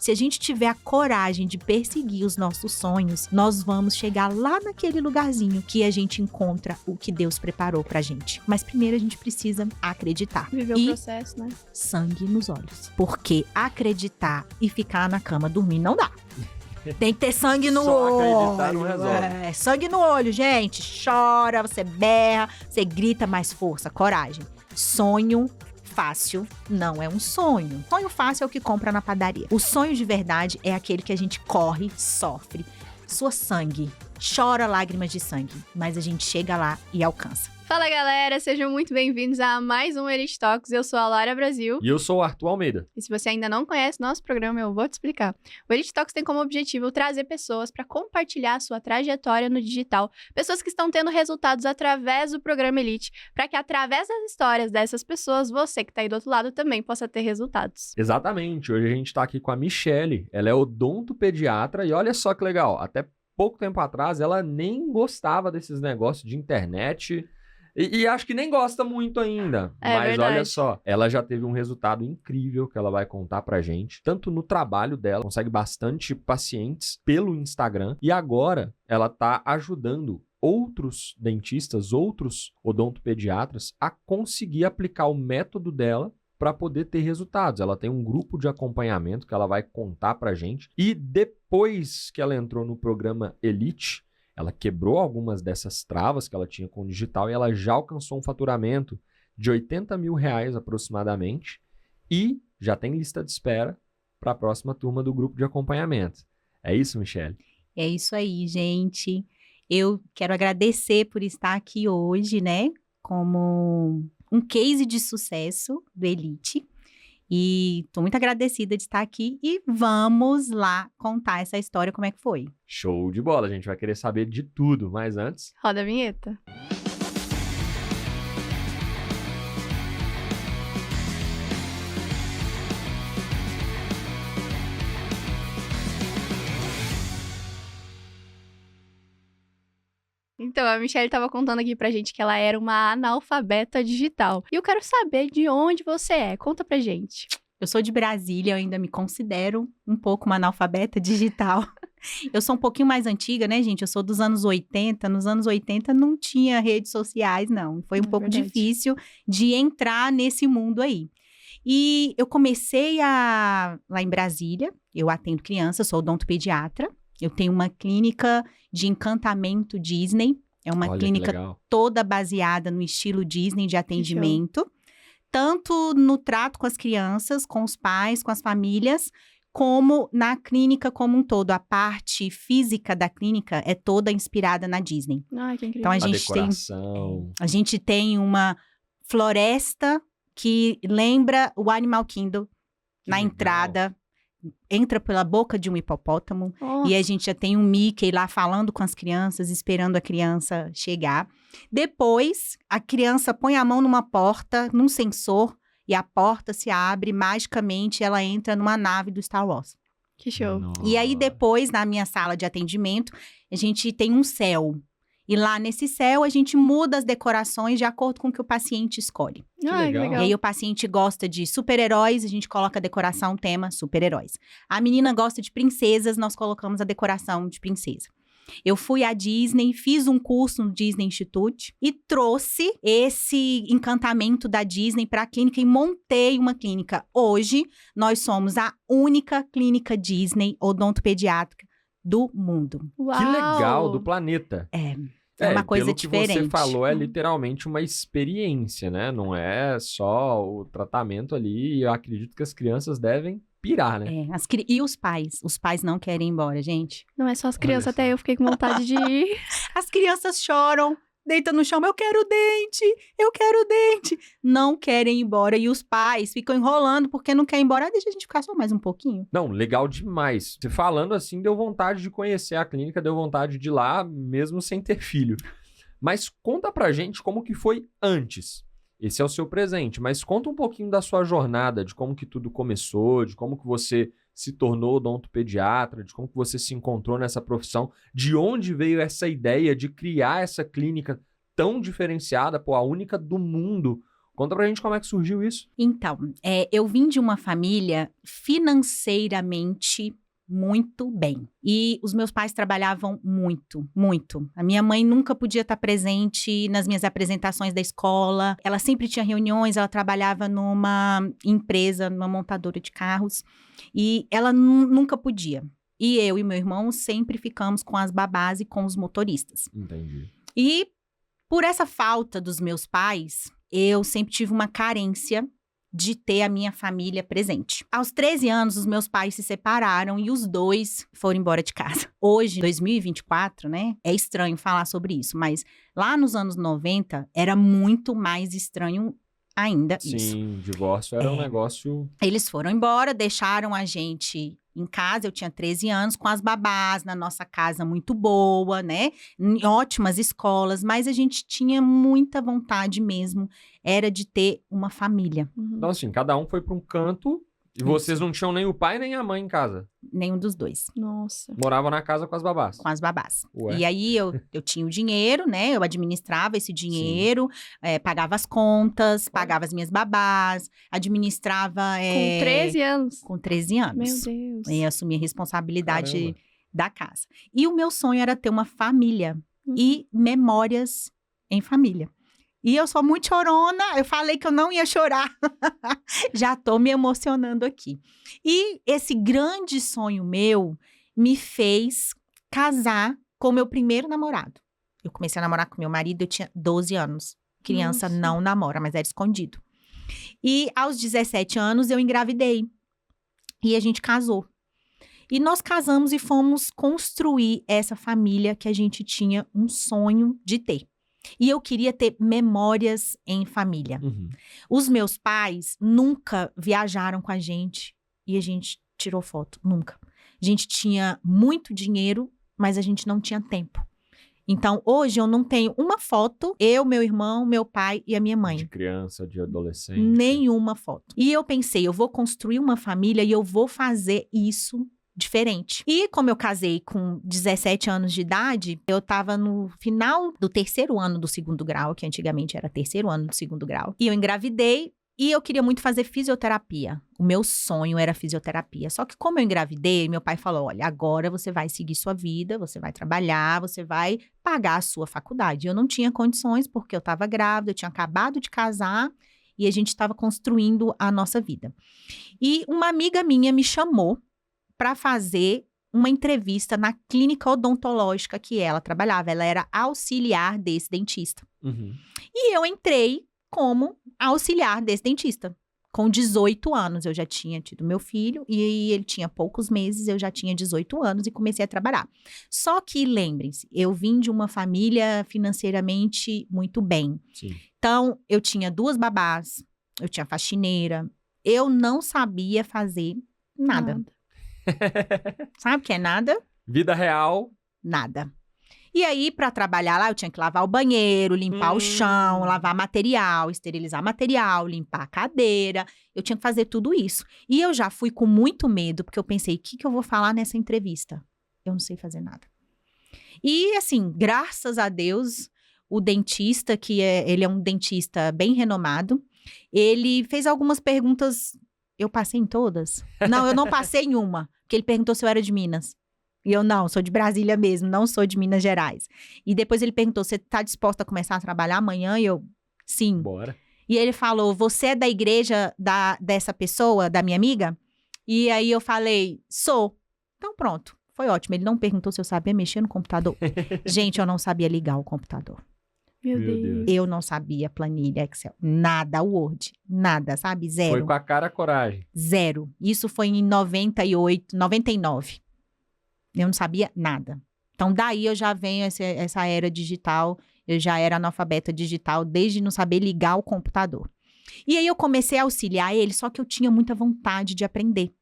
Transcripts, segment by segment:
Se a gente tiver a coragem de perseguir os nossos sonhos, nós vamos chegar lá naquele lugarzinho que a gente encontra o que Deus preparou pra gente. Mas primeiro a gente precisa acreditar. Viver o processo, né? Sangue nos olhos. Porque acreditar e ficar na cama dormir não dá. Tem que ter sangue no Só olho. acreditar não resolve. Sangue no olho, gente. Chora, você berra, você grita, mais força, coragem. Sonho fácil não é um sonho. Sonho fácil é o que compra na padaria. O sonho de verdade é aquele que a gente corre, sofre, sua sangue, chora lágrimas de sangue, mas a gente chega lá e alcança. Fala, galera, sejam muito bem-vindos a mais um Elite Talks. Eu sou a Lara Brasil. E eu sou o Arthur Almeida. E se você ainda não conhece nosso programa, eu vou te explicar. O Elite Talks tem como objetivo trazer pessoas para compartilhar a sua trajetória no digital, pessoas que estão tendo resultados através do programa Elite, para que através das histórias dessas pessoas, você que está aí do outro lado também possa ter resultados. Exatamente, hoje a gente tá aqui com a Michele, ela é odontopediatra e olha só que legal, até pouco tempo atrás ela nem gostava desses negócios de internet. E acho que nem gosta muito ainda. Mas verdade. olha só, ela já teve um resultado incrível que ela vai contar pra gente. Tanto no trabalho dela, consegue bastante pacientes pelo Instagram. E agora ela tá ajudando outros dentistas, outros odontopediatras a conseguir aplicar o método dela para poder ter resultados. Ela tem um grupo de acompanhamento que ela vai contar pra gente. E depois que ela entrou no programa Elite, ela quebrou algumas dessas travas que ela tinha com o digital e ela já alcançou um faturamento de R$80 mil aproximadamente e já tem lista de espera para a próxima turma do grupo de acompanhamento. É isso, Michele? É isso aí, gente. Eu quero agradecer por estar aqui hoje, né, como um case de sucesso do Elite. E tô muito agradecida de estar aqui e vamos lá contar essa história, como é que foi. Show de bola, a gente vai querer saber de tudo, mas antes... Roda a vinheta. Então, a Michele estava contando aqui pra gente que ela era uma analfabeta digital. E eu quero saber de onde você é. Conta pra gente. Eu sou de Brasília, eu ainda me considero um pouco uma analfabeta digital. Eu sou um pouquinho mais antiga, né, gente? Eu sou dos anos 80. Nos anos 80 não tinha redes sociais, não. Foi um pouco verdade. difícil de entrar nesse mundo aí. E eu comecei lá em Brasília, eu atendo crianças, sou odontopediatra. Eu tenho uma clínica de encantamento Disney. É uma Olha, clínica que legal. toda baseada no estilo Disney de atendimento. Tanto no trato com as crianças, com os pais, com as famílias, como na clínica como um todo. A parte física da clínica é toda inspirada na Disney. Ai, que incrível. Então, A decoração... a gente tem uma floresta que lembra o Animal Kingdom Que na legal. entrada. Entra pela boca de um hipopótamo. Oh, E a gente já tem um Mickey lá falando com as crianças, esperando a criança chegar. Depois, a criança põe a mão numa porta, num sensor, e a porta se abre, magicamente ela entra numa nave do Star Wars. que show. E aí depois, na minha sala de atendimento, a gente tem um céu. E lá nesse céu, a gente muda as decorações de acordo com o que o paciente escolhe. Ai, que legal. legal. E aí o paciente gosta de super-heróis, a gente coloca a decoração tema super-heróis. A menina gosta de princesas, nós colocamos a decoração de princesa. Eu fui à Disney, fiz um curso no Disney Institute e trouxe esse encantamento da Disney para a clínica e montei uma clínica. Hoje, nós somos a única clínica Disney odontopediátrica do mundo. Uau. Que legal, do planeta. É uma coisa pelo que diferente. você falou, é literalmente uma experiência, né? Não é só o tratamento ali. E eu acredito que as crianças devem pirar, né? E os pais não querem ir embora, gente. Não é só as Olha crianças, só. até eu fiquei com vontade de ir. As crianças choram, deitam no chão, eu quero dente. Não querem ir embora e os pais ficam enrolando porque não querem ir embora. Deixa a gente ficar só mais um pouquinho. Não, legal demais. Você falando assim, deu vontade de conhecer a clínica, deu vontade de ir lá, mesmo sem ter filho. Mas conta pra gente como que foi antes. Esse é o seu presente, mas conta um pouquinho da sua jornada, de como que tudo começou, de como que você se tornou odontopediatra, de como que você se encontrou nessa profissão, de onde veio essa ideia de criar essa clínica tão diferenciada, pô, a única do mundo Conta pra gente como é que surgiu isso. Então, eu vim de uma família financeiramente muito bem. E os meus pais trabalhavam muito, muito. A minha mãe nunca podia estar presente nas minhas apresentações da escola. Ela sempre tinha reuniões, ela trabalhava numa empresa, numa montadora de carros. E ela nunca podia. E eu e meu irmão sempre ficamos com as babás e com os motoristas. Entendi. E por essa falta dos meus pais, eu sempre tive uma carência de ter a minha família presente. Aos 13 anos, os meus pais se separaram e os dois foram embora de casa. Hoje, 2024, né? É estranho falar sobre isso, mas lá nos anos 90, era muito mais estranho ainda isso. Sim, divórcio era um negócio... Eles foram embora, deixaram a gente em casa, eu tinha 13 anos, com as babás, na nossa casa muito boa, né? Em ótimas escolas, mas a gente tinha muita vontade mesmo, era de ter uma família. Então, assim, cada um foi pra um canto e vocês não tinham nem o pai nem a mãe em casa. Nenhum dos dois. Nossa. Moravam na casa com as babás. Com as babás. Ué. E aí, eu tinha o dinheiro, né? Eu administrava esse dinheiro, pagava as contas, pagava as minhas babás, administrava... Com 13 anos? Com 13 anos. Meu Deus. E assumia a responsabilidade Caramba. da casa. E o meu sonho era ter uma família e memórias em família. E eu sou muito chorona, eu falei que eu não ia chorar. Já tô me emocionando aqui. E esse grande sonho meu me fez casar com o meu primeiro namorado. Eu comecei a namorar com meu marido, eu tinha 12 anos. Criança Nossa. não namora, mas era escondido. E aos 17 anos eu engravidei. E a gente casou. E nós casamos e fomos construir essa família que a gente tinha um sonho de ter. E eu queria ter memórias em família. Uhum. Os meus pais nunca viajaram com a gente e a gente tirou foto, nunca. A gente tinha muito dinheiro, mas a gente não tinha tempo. Então, hoje eu não tenho uma foto, eu, meu irmão, meu pai e a minha mãe. De criança, de adolescente. Nenhuma foto. E eu pensei, eu vou construir uma família e eu vou fazer isso diferente. E como eu casei com 17 anos de idade, eu tava no final do 3º ano do 2º grau, que antigamente era 3º ano do 2º grau. E eu engravidei e eu queria muito fazer fisioterapia. O meu sonho era fisioterapia. Só que como eu engravidei, meu pai falou, olha, agora você vai seguir sua vida, você vai trabalhar, você vai pagar a sua faculdade. Eu não tinha condições porque eu tava grávida, eu tinha acabado de casar e a gente estava construindo a nossa vida. E uma amiga minha me chamou para fazer uma entrevista na clínica odontológica que ela trabalhava. Ela era auxiliar desse dentista. Uhum. E eu entrei como auxiliar desse dentista. Com 18 anos eu já tinha tido meu filho e ele tinha poucos meses, eu já tinha 18 anos e comecei a trabalhar. Só que, lembrem-se, eu vim de uma família financeiramente muito bem. Sim. Então, eu tinha 2 babás, eu tinha faxineira, eu não sabia fazer nada. Sabe o que é nada? Vida real. Nada. E aí, para trabalhar lá, eu tinha que lavar o banheiro, limpar o chão, lavar material, esterilizar material, limpar a cadeira. Eu tinha que fazer tudo isso. E eu já fui com muito medo, porque eu pensei, o que eu vou falar nessa entrevista? Eu não sei fazer nada. E, assim, graças a Deus, o dentista, ele é um dentista bem renomado, ele fez algumas perguntas. Eu passei em todas? Não, eu não passei em uma, porque ele perguntou se eu era de Minas. E eu, não, sou de Brasília mesmo, não sou de Minas Gerais. E depois ele perguntou, você tá disposta a começar a trabalhar amanhã? E eu, sim. Bora. E ele falou, você é da igreja dessa pessoa, da minha amiga? E aí eu falei, sou. Então pronto, foi ótimo. Ele não perguntou se eu sabia mexer no computador. Gente, eu não sabia ligar o computador. Meu Meu Deus. Deus. Eu não sabia planilha, Excel, nada, Word, nada, sabe? Zero. Foi com a cara a coragem. Zero. Isso foi em 98, 99. Eu não sabia nada. Então, daí eu já venho essa era digital. Eu já era analfabeta digital desde não saber ligar o computador. E aí eu comecei a auxiliar ele, só que eu tinha muita vontade de aprender.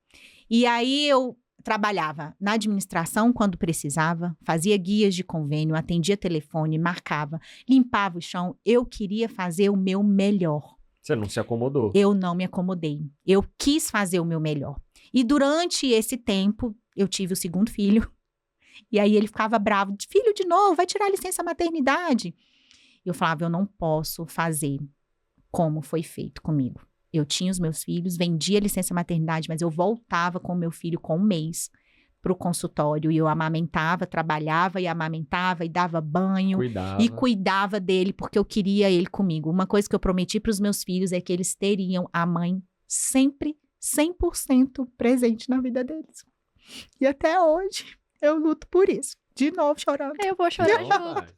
E aí eu trabalhava na administração quando precisava, fazia guias de convênio, atendia telefone, marcava, limpava o chão. Eu queria fazer o meu melhor. Você não se acomodou. Eu não me acomodei. Eu quis fazer o meu melhor. E durante esse tempo, eu tive o 2º filho. E aí ele ficava bravo. Filho de novo, vai tirar a licença maternidade. Eu falava, eu não posso fazer como foi feito comigo. Eu tinha os meus filhos, vendia licença maternidade, mas eu voltava com o meu filho com 1 mês para o consultório e eu amamentava, trabalhava e amamentava e dava banho e cuidava dele porque eu queria ele comigo. Uma coisa que eu prometi para os meus filhos é que eles teriam a mãe sempre 100% presente na vida deles. E até hoje eu luto por isso. De novo chorando. Eu vou chorar junto.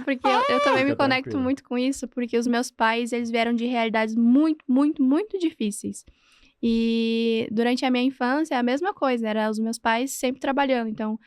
Porque eu também me conecto muito com isso, porque os meus pais, eles vieram de realidades muito, muito, muito difíceis. E durante a minha infância, é a mesma coisa, era os meus pais sempre trabalhando. Então,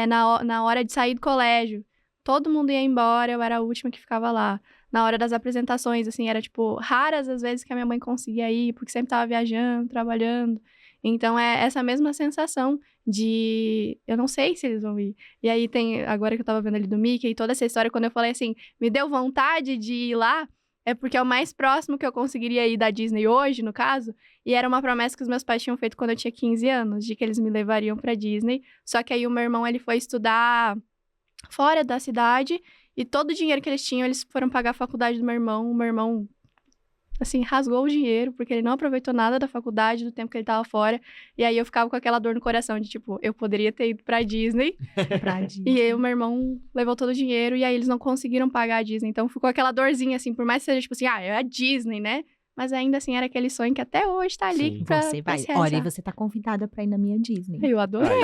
na hora de sair do colégio, todo mundo ia embora, eu era a última que ficava lá. Na hora das apresentações, assim, era, tipo, raras as vezes que a minha mãe conseguia ir, porque sempre tava viajando, trabalhando. Então, é essa mesma sensação de... Eu não sei se eles vão ir. E aí, agora que eu tava vendo ali do Mickey, e toda essa história, quando eu falei assim, me deu vontade de ir lá, é porque é o mais próximo que eu conseguiria ir da Disney hoje, no caso. E era uma promessa que os meus pais tinham feito quando eu tinha 15 anos, de que eles me levariam pra Disney. Só que aí o meu irmão, ele foi estudar fora da cidade. E todo o dinheiro que eles tinham, eles foram pagar a faculdade do meu irmão. O meu irmão, assim, rasgou o dinheiro, porque ele não aproveitou nada da faculdade, do tempo que ele tava fora. E aí eu ficava com aquela dor no coração de, tipo, eu poderia ter ido pra Disney. E aí o meu irmão levou todo o dinheiro e aí eles não conseguiram pagar a Disney. Então ficou aquela dorzinha, assim, por mais que seja, tipo assim, é a Disney, né? Mas ainda assim, era aquele sonho que até hoje tá ali. Sim. Pra Você vai. se realizar. Olha, e você tá convidada pra ir na minha Disney. Eu adorei.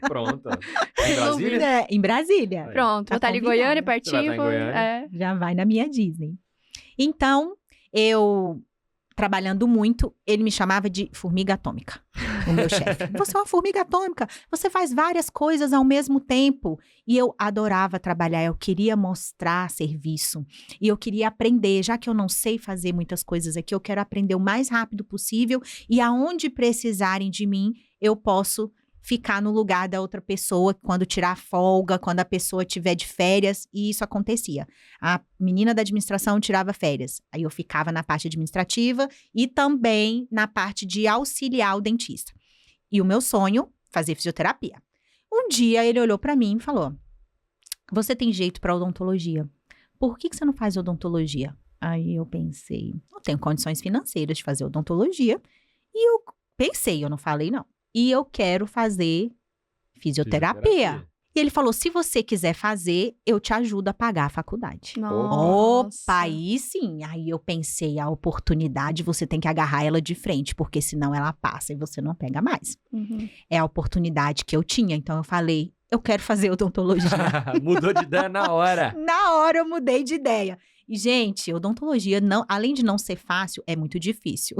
Pronto. Em Brasília? Em Brasília. Pronto, Tá vou estar ali em convidada. Goiânia, pertinho. Você vai estar em Goiânia? Já vai na minha Disney. Então, eu... trabalhando muito, ele me chamava de formiga atômica, o meu chefe. Você é uma formiga atômica, você faz várias coisas ao mesmo tempo. E eu adorava trabalhar, eu queria mostrar serviço. E eu queria aprender, já que eu não sei fazer muitas coisas aqui, eu quero aprender o mais rápido possível. E aonde precisarem de mim, eu posso ficar no lugar da outra pessoa, quando tirar folga, quando a pessoa estiver de férias, e isso acontecia. A menina da administração tirava férias, aí eu ficava na parte administrativa e também na parte de auxiliar o dentista. E o meu sonho, fazer fisioterapia. Um dia ele olhou para mim e falou, você tem jeito para odontologia, por que você não faz odontologia? Aí eu pensei, não tenho condições financeiras de fazer odontologia, e eu pensei, eu não falei não. E eu quero fazer fisioterapia. E ele falou, se você quiser fazer, eu te ajudo a pagar a faculdade. Nossa. Opa, aí sim. Aí eu pensei, a oportunidade, você tem que agarrar ela de frente, porque senão ela passa e você não pega mais. Uhum. É a oportunidade que eu tinha. Então eu falei, eu quero fazer odontologia. Mudou de ideia na hora. Na hora eu mudei de ideia. E, gente, odontologia, não, além de não ser fácil, é muito difícil.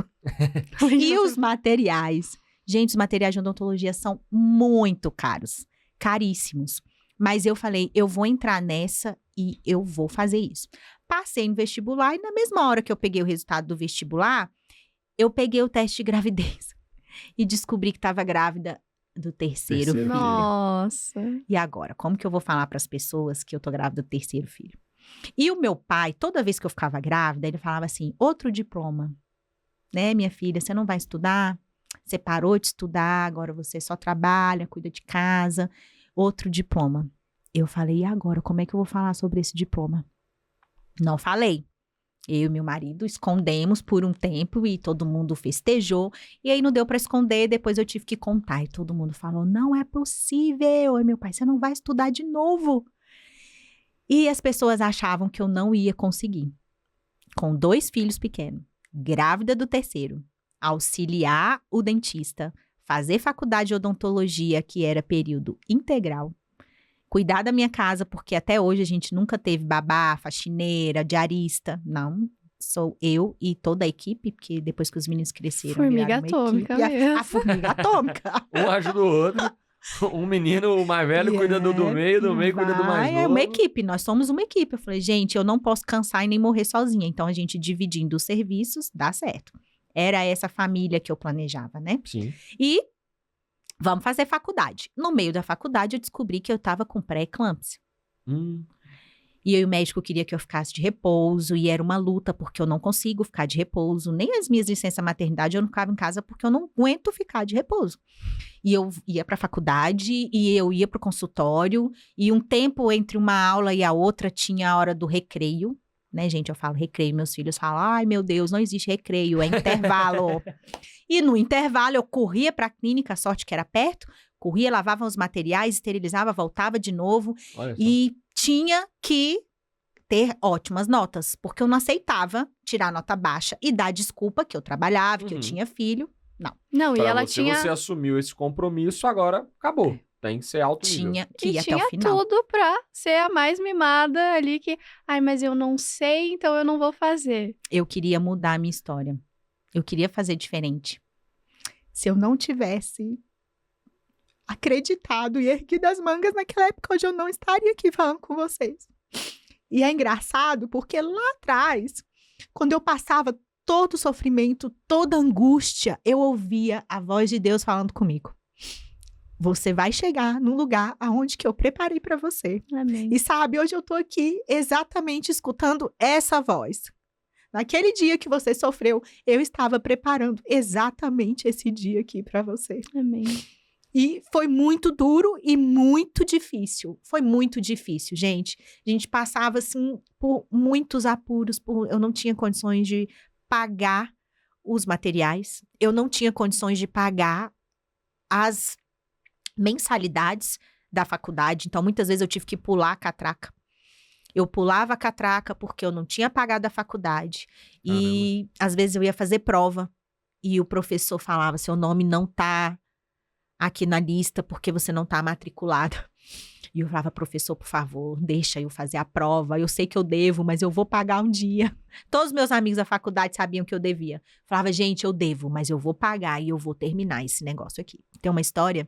E os materiais... Gente, os materiais de odontologia são muito caros, caríssimos. Mas eu falei, eu vou entrar nessa e eu vou fazer isso. Passei no vestibular e na mesma hora que eu peguei o resultado do vestibular, eu peguei o teste de gravidez e descobri que estava grávida do terceiro filho. Nossa. E agora, como que eu vou falar para as pessoas que eu tô grávida do terceiro filho? E o meu pai, toda vez que eu ficava grávida, ele falava assim, outro diploma, né, minha filha, você não vai estudar? Você parou de estudar, agora você só trabalha, cuida de casa, outro diploma. Eu falei, e agora, como é que eu vou falar sobre esse diploma? Não falei. Eu e meu marido escondemos por um tempo e todo mundo festejou. E aí não deu para esconder, depois eu tive que contar. E todo mundo falou, não é possível. E meu pai, você não vai estudar de novo. E as pessoas achavam que eu não ia conseguir. Com 2 filhos pequenos, grávida do terceiro. Auxiliar o dentista, fazer faculdade de odontologia, que era período integral, cuidar da minha casa, porque até hoje a gente nunca teve babá, faxineira, diarista, não, sou eu e toda a equipe, porque depois que os meninos cresceram, Formiga atômica mesmo. A formiga atômica. Um ajuda o outro. Um menino, o mais velho, cuida do meio, do meio cuida do mais novo. É uma equipe, nós somos uma equipe. Eu falei, gente, eu não posso cansar e nem morrer sozinha, então a gente dividindo os serviços, dá certo. Era essa família que eu planejava, né? Sim. E vamos fazer faculdade. No meio da faculdade, eu descobri que eu estava com pré-eclâmpsia. E aí o médico queria que eu ficasse de repouso, e era uma luta, porque eu não consigo ficar de repouso. Nem as minhas licenças maternidade eu não ficava em casa, porque eu não aguento ficar de repouso. E eu ia para a faculdade, e eu ia para o consultório, e um tempo entre uma aula e a outra tinha a hora do recreio, né, gente? Eu falo recreio, meus filhos falam, ai, meu Deus, não existe recreio, é intervalo. E no intervalo eu corria pra clínica, a sorte que era perto, corria, lavava os materiais, esterilizava, voltava de novo. Olha só. E tinha que ter ótimas notas, porque eu não aceitava tirar nota baixa e dar desculpa que eu trabalhava, que eu tinha filho. Não, e Pra ela você, tinha... você assumiu esse compromisso, agora acabou. Tem que ser alto nível. Tinha que ir E até tinha o final. tudo pra ser a mais mimada ali que... Ai, mas eu não sei, então eu não vou fazer. Eu queria mudar a minha história. Eu queria fazer diferente. Se eu não tivesse acreditado e erguido as mangas naquela época, hoje eu não estaria aqui falando com vocês. E é engraçado porque lá atrás, quando eu passava todo o sofrimento, toda a angústia, eu ouvia a voz de Deus falando comigo. Você vai chegar num lugar aonde que eu preparei para você. Amém. E sabe, hoje eu tô aqui exatamente escutando essa voz. Naquele dia que você sofreu, eu estava preparando exatamente esse dia aqui para você. Amém. E foi muito duro e muito difícil. Foi muito difícil, gente. A gente passava, assim, por muitos apuros. Eu não tinha condições de pagar os materiais. Eu não tinha condições de pagar as mensalidades da faculdade. Então, muitas vezes eu tive que pular a catraca. Eu pulava a catraca porque eu não tinha pagado a faculdade. E, às vezes, eu ia fazer prova. E o professor falava, seu nome não tá aqui na lista porque você não tá matriculada. E eu falava, professor, por favor, deixa eu fazer a prova. Eu sei que eu devo, mas eu vou pagar um dia. Todos os meus amigos da faculdade sabiam que eu devia. Falava, gente, eu devo, mas eu vou pagar e eu vou terminar esse negócio aqui. Tem uma história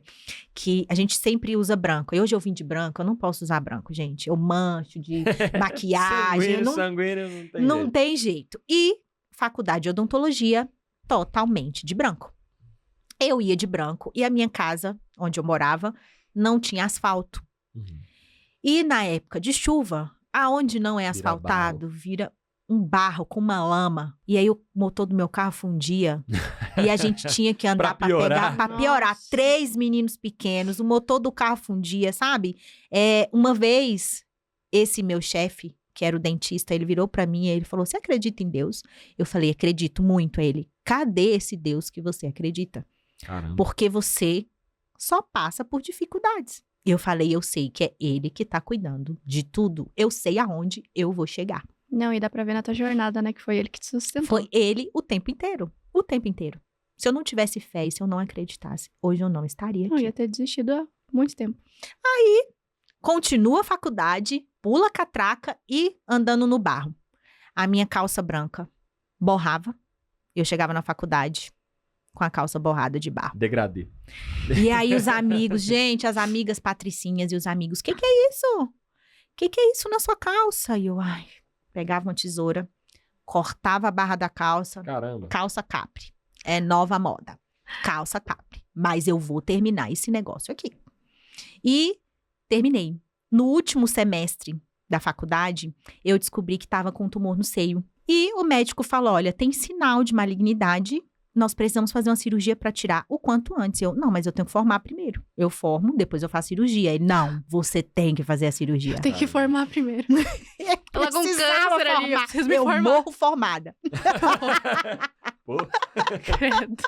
que a gente sempre usa branco. E hoje eu vim de branco, eu não posso usar branco, gente. Eu mancho de maquiagem. sanguíneo, Não tem jeito. E faculdade de odontologia, totalmente de branco. Eu ia de branco e a minha casa, onde eu morava, não tinha asfalto. E na época de chuva, aonde não é asfaltado, vira um barro com uma lama. E aí o motor do meu carro fundia. E a gente tinha que andar pra pegar, pra piorar. Nossa. 3 meninos pequenos, o motor do carro fundia, sabe? Uma vez, esse meu chefe, que era o dentista, ele virou pra mim e ele falou, você acredita em Deus? Eu falei, acredito muito. Aí ele, cadê esse Deus que você acredita? Caramba. Porque você só passa por dificuldades. Eu falei, eu sei que é ele que tá cuidando de tudo. Eu sei aonde eu vou chegar. Não, e dá pra ver na tua jornada, né? Que foi ele que te sustentou. Foi ele o tempo inteiro. O tempo inteiro. Se eu não tivesse fé e se eu não acreditasse, hoje eu não estaria Não, aqui. ia ter desistido há muito tempo. Continua a faculdade, pula a catraca e andando no barro. A minha calça branca borrava. Eu chegava na faculdade com a calça borrada de barro. Degradê. E aí os amigos, gente, as amigas patricinhas e os amigos, que é isso? Que é isso na sua calça? E eu, pegava uma tesoura, cortava a barra da calça, Caramba. calça capri. É nova moda. Calça capri. Mas eu vou terminar esse negócio aqui. E terminei. No último semestre da faculdade, eu descobri que estava com um tumor no seio. E o médico falou, olha, tem sinal de malignidade, nós precisamos fazer uma cirurgia para tirar o quanto antes. Eu, não, mas eu tenho que formar primeiro. Eu formo, depois eu faço cirurgia. Ele, não, você tem que fazer a cirurgia. Tem que formar primeiro. Ela com Precisava câncer ali, eu formar. preciso me Eu formar. morro formada. Pô. Credo.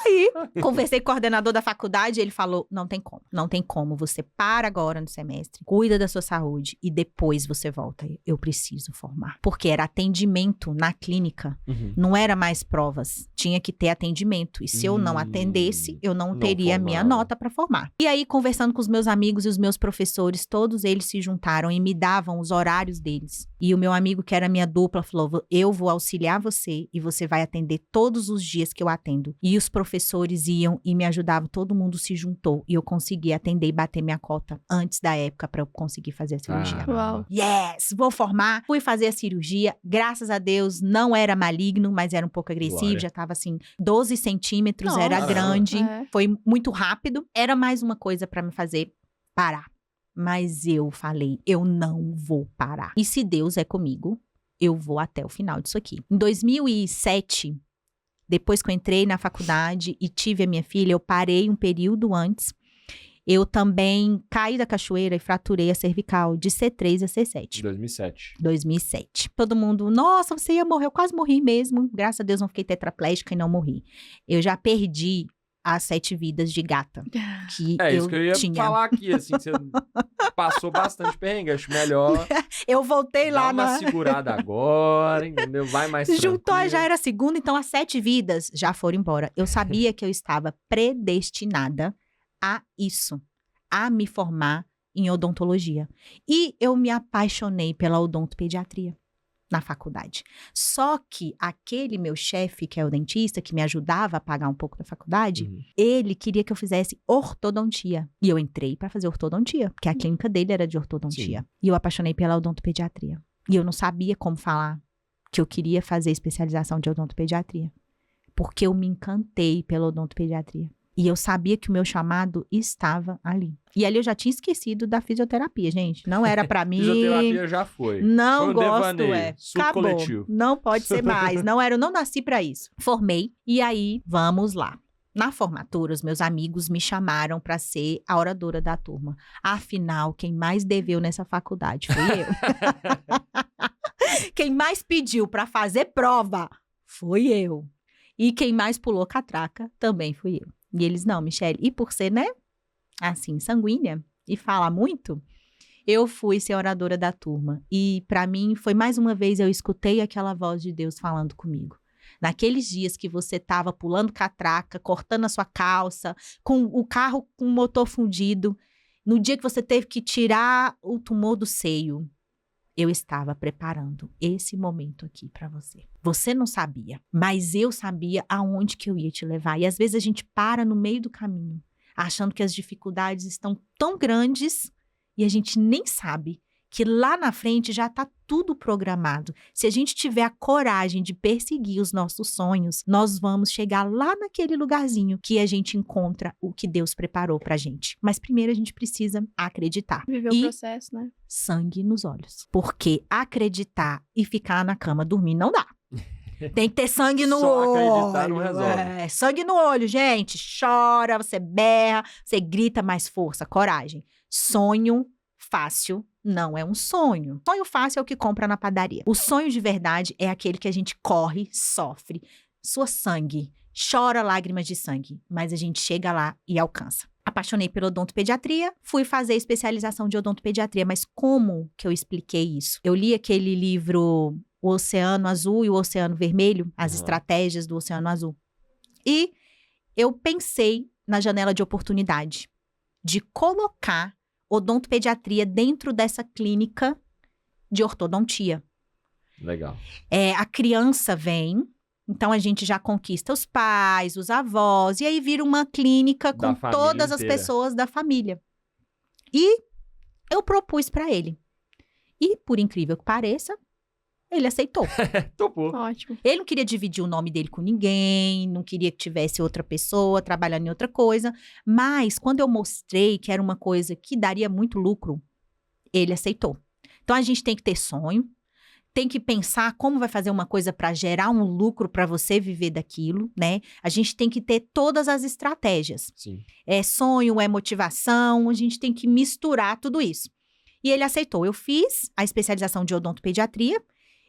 Aí, conversei com o coordenador da faculdade, ele falou, não tem como, você para agora no semestre, cuida da sua saúde e depois você volta. Eu preciso formar. Porque era atendimento na clínica, não era mais provas, tinha que ter atendimento. E se eu não atendesse, eu não teria a minha formava. nota para formar. E aí, conversando com os meus amigos e os meus professores, todos eles se juntaram e me davam os horários deles. E o meu amigo, que era minha dupla, falou, eu vou auxiliar você e você vai atender todos os dias que eu atendo. E os professores iam e me ajudavam, todo mundo se juntou e eu consegui atender e bater minha cota antes da época para eu conseguir fazer a cirurgia. Uau. Yes, vou formar, fui fazer a cirurgia, graças a Deus não era maligno, mas era um pouco agressivo, Glória. já tava assim, 12 centímetros, Nossa. era grande, É. foi muito rápido, era mais uma coisa para me fazer parar. Mas eu falei, eu não vou parar. E se Deus é comigo, eu vou até o final disso aqui. Em 2007, depois que eu entrei na faculdade e tive a minha filha, eu parei um período antes Eu também caí da cachoeira e fraturei a cervical de C3 a Em C7. 2007. 2007. Todo mundo, nossa, você ia morrer. Eu quase morri mesmo. Graças a Deus não fiquei tetraplégica e não morri. Eu já perdi as 7 vidas de gata que É eu isso que eu ia tinha. falar aqui, assim, você passou bastante perrengue, acho melhor Eu voltei dar lá uma na... segurada agora, entendeu? Vai mais Juntou, tranquilo. já era a segunda, então as 7 vidas já foram embora. Eu sabia que eu estava predestinada a isso, a me formar em odontologia. E eu me apaixonei pela odontopediatria na faculdade. Só que aquele meu chefe, que é o dentista, que me ajudava a pagar um pouco da faculdade, Uhum. ele queria que eu fizesse ortodontia. E eu entrei para fazer ortodontia, porque a clínica dele era de ortodontia. Sim. E eu apaixonei pela odontopediatria. E eu não sabia como falar que eu queria fazer especialização de odontopediatria. Porque eu me encantei pela odontopediatria. E eu sabia que o meu chamado estava ali. E ali eu já tinha esquecido da fisioterapia, gente. Não era pra mim. Fisioterapia já foi. Não Foi um gosto, devaneio, surto Acabou. coletivo. Não pode ser mais. Eu não nasci pra isso. Formei. E aí, vamos lá. Na formatura, os meus amigos me chamaram pra ser a oradora da turma. Afinal, quem mais deveu nessa faculdade fui eu. Quem mais pediu pra fazer prova fui eu. E quem mais pulou catraca também fui eu. E eles, não, Michele, e por ser, né, assim, sanguínea e falar muito, eu fui ser oradora da turma. E pra mim, foi mais uma vez, eu escutei aquela voz de Deus falando comigo. Naqueles dias que você tava pulando catraca, cortando a sua calça, com o carro com o motor fundido, no dia que você teve que tirar o tumor do seio, eu estava preparando esse momento aqui para você. Você não sabia, mas eu sabia aonde que eu ia te levar. E às vezes a gente para no meio do caminho, achando que as dificuldades estão tão grandes e a gente nem sabe que lá na frente já está tudo programado. Se a gente tiver a coragem de perseguir os nossos sonhos, nós vamos chegar lá naquele lugarzinho que a gente encontra o que Deus preparou pra gente. Mas primeiro a gente precisa acreditar. Viver o processo, né? Sangue nos olhos. Porque acreditar e ficar na cama dormir não dá. Tem que ter sangue no Só olho. acreditar não resolve. É, sangue no olho, gente. Chora, você berra, você grita, mais força, coragem. Sonho fácil não é um sonho. Sonho fácil é o que compra na padaria. O sonho de verdade é aquele que a gente corre, sofre, sua sangue, chora lágrimas de sangue, mas a gente chega lá e alcança. Apaixonei pela odontopediatria, fui fazer especialização de odontopediatria, mas como que eu expliquei isso? Eu li aquele livro O Oceano Azul e o Oceano Vermelho, as estratégias do Oceano Azul. E eu pensei na janela de oportunidade de colocar odontopediatria dentro dessa clínica de ortodontia. Legal. A criança vem, então a gente já conquista os pais, os avós, e aí vira uma clínica com todas as pessoas da família. E eu propus para ele. E, por incrível que pareça, ele aceitou. Topou. Ótimo. Ele não queria dividir o nome dele com ninguém, não queria que tivesse outra pessoa trabalhando em outra coisa. Mas, quando eu mostrei que era uma coisa que daria muito lucro, ele aceitou. Então, a gente tem que ter sonho, tem que pensar como vai fazer uma coisa para gerar um lucro para você viver daquilo, né? A gente tem que ter todas as estratégias. Sim. É sonho, é motivação, a gente tem que misturar tudo isso. E ele aceitou. Eu fiz a especialização de odontopediatria.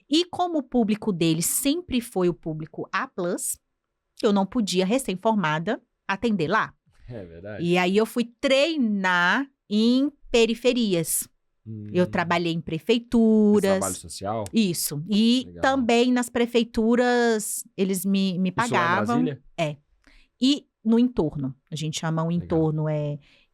E como o público dele sempre foi o público A+, eu não podia, recém-formada, atender lá. É verdade. E aí eu fui treinar em periferias. Eu trabalhei em prefeituras. Trabalho social? Isso. E Legal. também nas prefeituras, eles me pagavam. Isso lá em Brasília? E no entorno. A gente chama o entorno,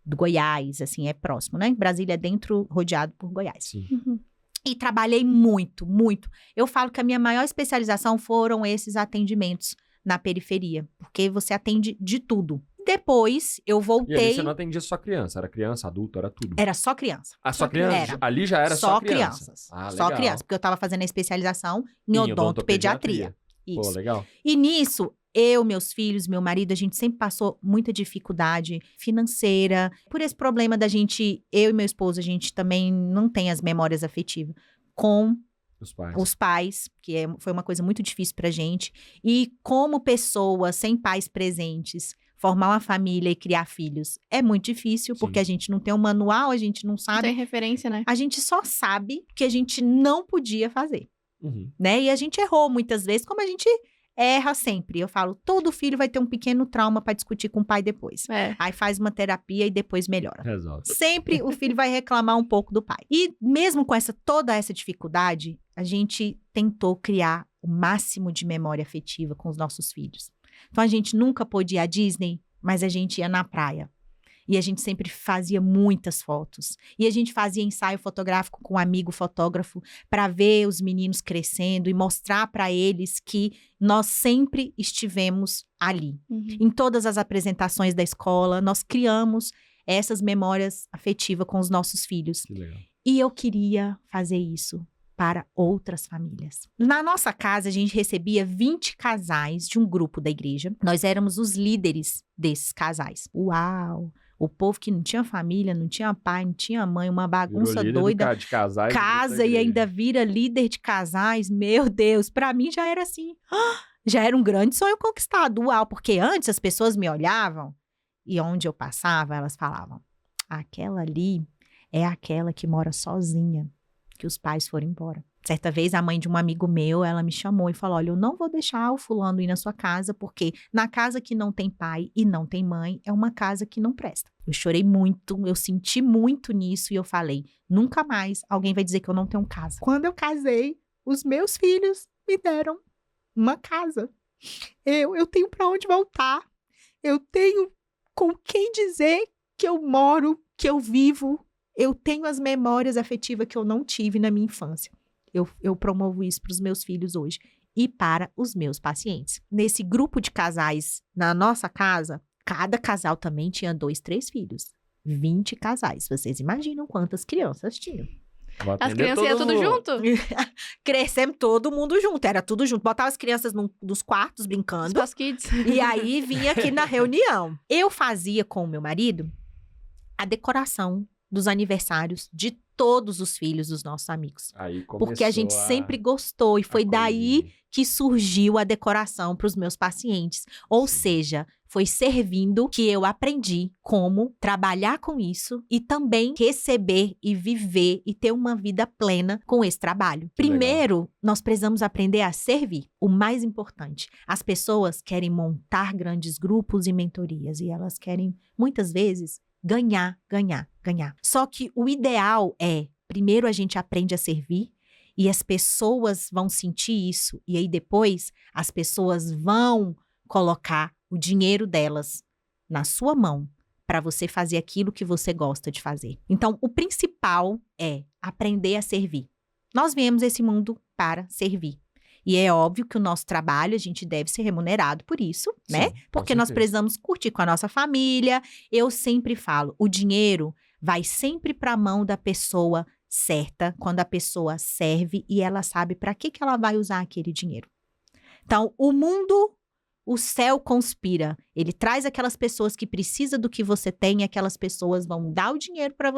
do Goiás, assim, é próximo, né? Brasília é dentro, rodeado por Goiás. Sim. Uhum. E trabalhei muito, muito. Eu falo que a minha maior especialização foram esses atendimentos na periferia, porque você atende de tudo. Depois, eu E voltei... ali você não atendia só criança, era criança, adulto, era tudo. Era só criança. Ah, só criança? Era. Ali já era só criança? Crianças. Ah, só legal. criança, porque eu tava fazendo a especialização em odontopediatria. Pô, Isso. legal. E nisso, eu, meus filhos, meu marido, a gente sempre passou muita dificuldade financeira. Por esse problema da gente, eu e meu esposo, a gente também não tem as memórias afetivas com os pais, foi uma coisa muito difícil pra gente. E como pessoa sem pais presentes, formar uma família e criar filhos é muito difícil, porque a gente não tem um manual, a gente não Não sabe. tem referência, né? A gente só sabe que a gente não podia fazer, Uhum. né? E a gente errou muitas vezes, como a gente erra sempre. Eu falo, todo filho vai ter um pequeno trauma para discutir com o pai depois. É. Aí faz uma terapia e depois melhora. Resolve. Sempre o filho vai reclamar um pouco do pai. E mesmo com toda essa dificuldade, a gente tentou criar o máximo de memória afetiva com os nossos filhos. Então a gente nunca pôde ir à Disney, mas a gente ia na praia. E a gente sempre fazia muitas fotos. E a gente fazia ensaio fotográfico com um amigo fotógrafo para ver os meninos crescendo e mostrar para eles que nós sempre estivemos ali. Uhum. Em todas as apresentações da escola, nós criamos essas memórias afetivas com os nossos filhos. Que legal. E eu queria fazer isso para outras famílias. Na nossa casa, a gente recebia 20 casais de um grupo da igreja. Nós éramos os líderes desses casais. Uau! O povo que não tinha família, não tinha pai, não tinha mãe, uma bagunça Virou líder doida. de casais. Casa e ainda vira líder de casais. Meu Deus, para mim já era assim. Já era um grande sonho conquistado. Uau! Porque antes as pessoas me olhavam e onde eu passava, elas falavam: aquela ali é aquela que mora sozinha, que os pais foram embora. Certa vez, a mãe de um amigo meu, ela me chamou e falou: olha, eu não vou deixar o fulano ir na sua casa, porque na casa que não tem pai e não tem mãe, é uma casa que não presta. Eu chorei muito, eu senti muito nisso e eu falei: nunca mais alguém vai dizer que eu não tenho casa. Quando eu casei, os meus filhos me deram uma casa. Eu tenho para onde voltar. Eu tenho com quem dizer que eu moro, que eu vivo. Eu tenho as memórias afetivas que eu não tive na minha infância. Eu promovo isso para os meus filhos hoje e para os meus pacientes. Nesse grupo de casais na nossa casa, cada casal também tinha 2, 3 filhos. 20 casais. Vocês imaginam quantas crianças tinham? Vou As atender crianças iam todo tudo mundo. junto? Crescemos todo mundo junto, era tudo junto. Botava as crianças nos quartos brincando. Os kids. E aí vinha aqui na reunião. Eu fazia com o meu marido a decoração dos aniversários de todos os filhos dos nossos amigos. Aí Porque a gente sempre gostou e foi daí que surgiu a decoração para os meus pacientes. Ou seja, foi servindo que eu aprendi como trabalhar com isso e também receber e viver e ter uma vida plena com esse trabalho. Que legal. Primeiro, nós precisamos aprender a servir. O mais importante, as pessoas querem montar grandes grupos e mentorias e elas querem, muitas vezes, ganhar. Só que o ideal é, primeiro a gente aprende a servir e as pessoas vão sentir isso. E aí depois as pessoas vão colocar o dinheiro delas na sua mão para você fazer aquilo que você gosta de fazer. Então, o principal é aprender a servir. Nós viemos esse mundo para servir. E é óbvio que o nosso trabalho, a gente deve ser remunerado por isso, né? Sim, com Porque nós certeza. precisamos curtir com a nossa família. Eu sempre falo, o dinheiro vai sempre para a mão da pessoa certa, quando a pessoa serve e ela sabe para que ela vai usar aquele dinheiro. Então, o mundo, o céu conspira. Ele traz aquelas pessoas que precisam do que você tem e aquelas pessoas vão dar o dinheiro para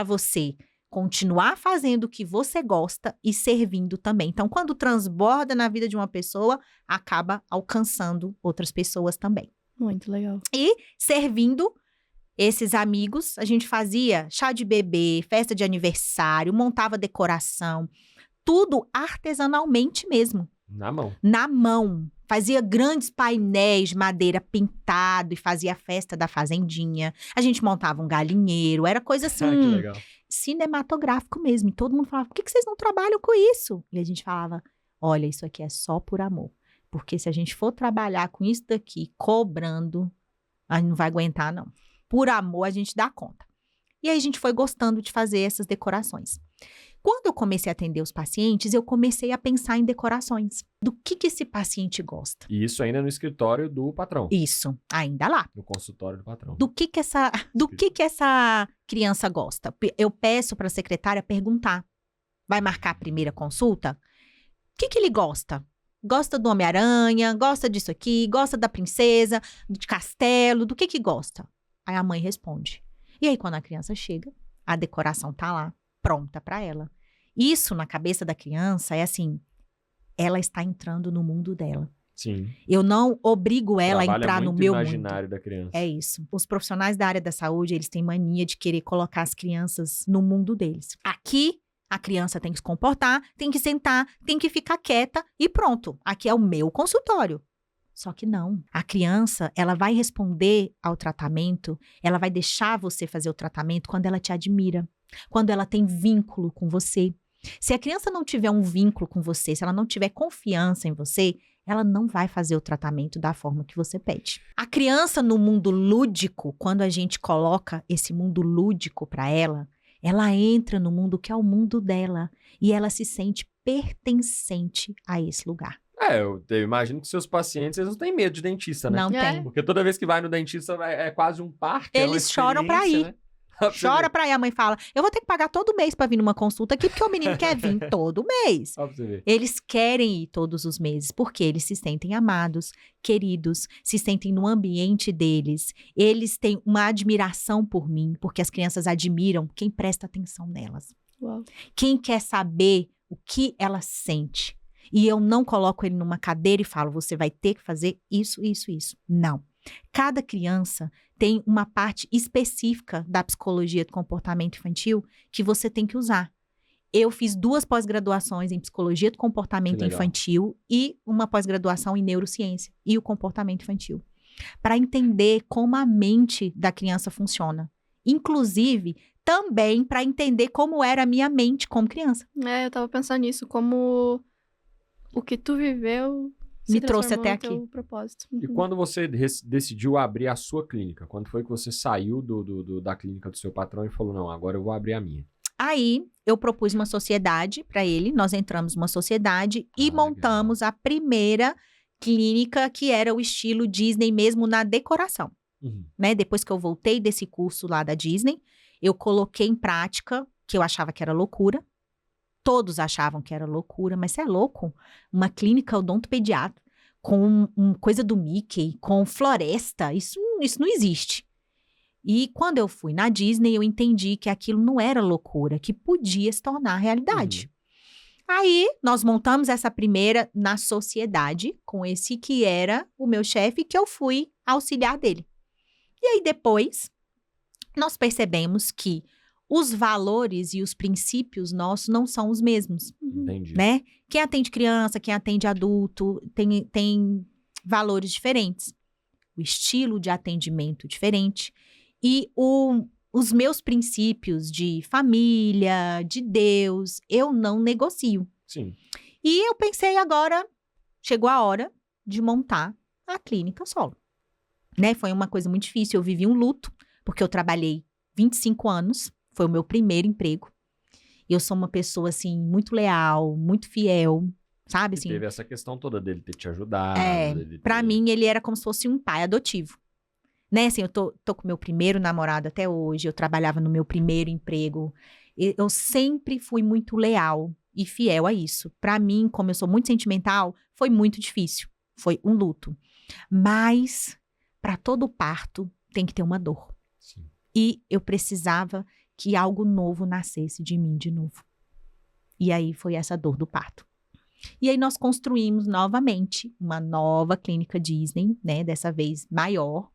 você continuar fazendo o que você gosta e servindo também. Então, quando transborda na vida de uma pessoa, acaba alcançando outras pessoas também. Muito legal. E servindo esses amigos, a gente fazia chá de bebê, festa de aniversário, montava decoração, tudo artesanalmente mesmo, Na mão. na mão. Fazia grandes painéis de madeira pintado e fazia a festa da fazendinha. A gente montava um galinheiro, era coisa assim, Ah, que legal. cinematográfico mesmo. E todo mundo falava, por que vocês não trabalham com isso? E a gente falava, olha, isso aqui é só por amor. Porque se a gente for trabalhar com isso daqui, cobrando, a gente não vai aguentar, não. Por amor, a gente dá conta. E aí a gente foi gostando de fazer essas decorações. Quando eu comecei a atender os pacientes, eu comecei a pensar em decorações. Do que esse paciente gosta? E isso ainda no escritório do patrão. Isso, ainda lá. No consultório do patrão. Do que essa criança gosta? Eu peço para a secretária perguntar. Vai marcar a primeira consulta? O que ele gosta? Gosta do Homem-Aranha? Gosta disso aqui? Gosta da princesa? De castelo? Do que gosta? Aí a mãe responde. E aí, quando a criança chega, a decoração tá lá, pronta para ela. Isso, na cabeça da criança, é assim, ela está entrando no mundo dela. Sim. Eu não obrigo ela a Trabalha entrar no muito meu imaginário mundo. da criança. É isso. Os profissionais da área da saúde, eles têm mania de querer colocar as crianças no mundo deles. Aqui, a criança tem que se comportar, tem que sentar, tem que ficar quieta e pronto. Aqui é o meu consultório. Só que não. A criança, ela vai responder ao tratamento, ela vai deixar você fazer o tratamento quando ela te admira, quando ela tem vínculo com você. Se a criança não tiver um vínculo com você, se ela não tiver confiança em você, ela não vai fazer o tratamento da forma que você pede. A criança no mundo lúdico, quando a gente coloca esse mundo lúdico para ela entra no mundo que é o mundo dela e ela se sente pertencente a esse lugar. Eu imagino que seus pacientes, eles não têm medo de dentista, né? Não É. tem. Porque toda vez que vai no dentista é quase um parque, Eles choram pra ir. Né? Chora pra ir, a mãe fala, eu vou ter que pagar todo mês pra vir numa consulta aqui, porque o menino quer vir todo mês. Só pra você ver. Eles querem ir todos os meses, porque eles se sentem amados, queridos, se sentem no ambiente deles. Eles têm uma admiração por mim, porque as crianças admiram quem presta atenção nelas. Uau. Quem quer saber o que ela sente. E eu não coloco ele numa cadeira e falo, você vai ter que fazer isso, isso, isso. Não. Cada criança tem uma parte específica da psicologia do comportamento infantil que você tem que usar. Eu fiz 2 pós-graduações em psicologia do comportamento infantil e uma pós-graduação em neurociência e o comportamento infantil, para entender como a mente da criança funciona. Inclusive, também para entender como era a minha mente como criança. Eu tava pensando nisso, como o que tu viveu Me trouxe até no teu aqui. propósito. E quando você decidiu abrir a sua clínica? Quando foi que você saiu da clínica do seu patrão e falou, não, agora eu vou abrir a minha? Aí, eu propus uma sociedade para ele, nós entramos numa sociedade e montamos a primeira clínica que era o estilo Disney mesmo na decoração, né? Depois que eu voltei desse curso lá da Disney, eu coloquei em prática, que eu achava que era loucura. Todos achavam que era loucura, mas você é louco? Uma clínica odontopediatra com coisa do Mickey, com floresta, isso não existe. E quando eu fui na Disney, eu entendi que aquilo não era loucura, que podia se tornar realidade. Aí, nós montamos essa primeira na sociedade, com esse que era o meu chefe, que eu fui auxiliar dele. E aí, depois, nós percebemos que os valores e os princípios nossos não são os mesmos, Entendi. né? Quem atende criança, quem atende adulto, tem valores diferentes. O estilo de atendimento diferente. E os meus princípios de família, de Deus, eu não negocio. Sim. E eu pensei agora, chegou a hora de montar a clínica solo. Né? Foi uma coisa muito difícil, eu vivi um luto, porque eu trabalhei 25 anos, foi o meu primeiro emprego. Eu sou uma pessoa, assim, muito leal, muito fiel, sabe? Assim, Teve essa questão toda dele ter te ajudado. Pra mim, ele era como se fosse um pai adotivo. Né, assim, eu tô com meu primeiro namorado até hoje, eu trabalhava no meu primeiro emprego. Eu sempre fui muito leal e fiel a isso. Pra mim, como eu sou muito sentimental, foi muito difícil. Foi um luto. Mas, pra todo parto, tem que ter uma dor. Sim. E eu precisava que algo novo nascesse de mim de novo. E aí foi essa dor do parto. E aí nós construímos novamente uma nova clínica Disney, né? Dessa vez maior.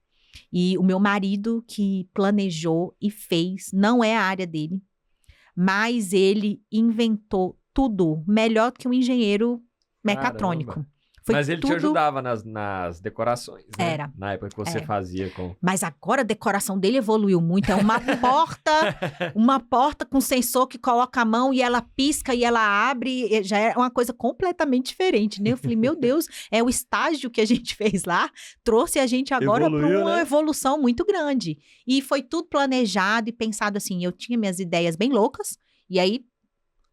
E o meu marido que planejou e fez, não é a área dele, mas ele inventou tudo, melhor do que um engenheiro mecatrônico. Caramba. Foi Mas ele te tudo... ajudava nas decorações, né? Era. Na época que você fazia com... Mas agora a decoração dele evoluiu muito. É uma porta com sensor que coloca a mão e ela pisca e ela abre. Já é uma coisa completamente diferente, né? Eu falei, meu Deus, é o estágio que a gente fez lá, trouxe a gente agora para uma evolução muito grande. E foi tudo planejado e pensado assim. Eu tinha minhas ideias bem loucas, e aí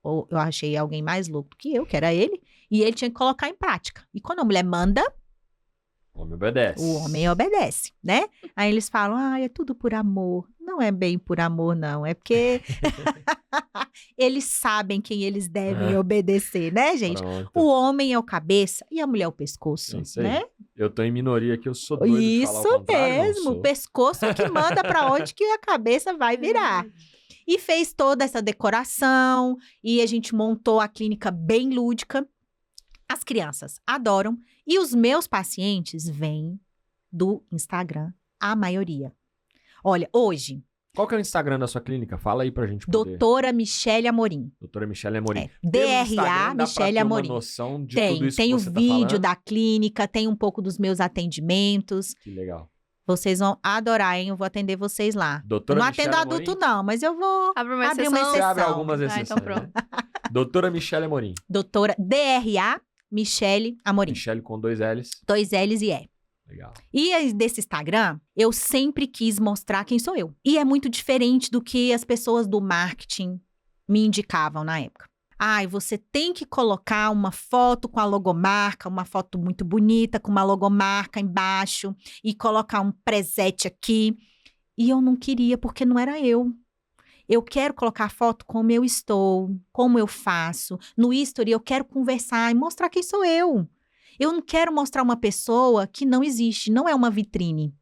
eu achei alguém mais louco do que eu, que era ele, e ele tinha que colocar em prática. E quando a mulher manda, o homem obedece. O homem obedece, né? Aí eles falam, é tudo por amor. Não é bem por amor, não. É porque eles sabem quem eles devem obedecer, né, gente? Pronto. O homem é o cabeça e a mulher é o pescoço, né? Eu tô em minoria aqui, eu sou doido de falar o contrário, Isso mesmo, o pescoço é que manda pra onde que a cabeça vai virar. E fez toda essa decoração, e a gente montou a clínica bem lúdica. As crianças adoram e os meus pacientes vêm do Instagram, a maioria. Olha, hoje, Qual que é o Instagram da sua clínica? Fala aí pra gente poder. doutora Michele Amorim. Doutora Michele Amorim. É, Pelo DRA Instagram, dá Michele pra ter Amorim. uma noção de Tem, tudo isso tem que o você tá vídeo falando? da clínica, tem um pouco dos meus atendimentos. Que legal. Vocês vão adorar, hein? Eu vou atender vocês lá. Doutora Eu não Michele atendo adulto, Amorim? não, mas eu vou Abre uma abrir exceção. uma Você exceção. abre algumas Ah, exceções. então pronto. Doutora Michele Amorim. Doutora DRA Michele Amorim. Michele com 2 L's. 2 L's e E. Legal. E aí, desse Instagram, eu sempre quis mostrar quem sou eu. E é muito diferente do que as pessoas do marketing me indicavam na época. Ai, você tem que colocar uma foto com a logomarca, uma foto muito bonita, com uma logomarca embaixo, e colocar um presente aqui. E eu não queria, porque não era eu. Eu quero colocar a foto como eu estou, como eu faço. No history, eu quero conversar e mostrar quem sou eu. Eu não quero mostrar uma pessoa que não existe, não é uma vitrine.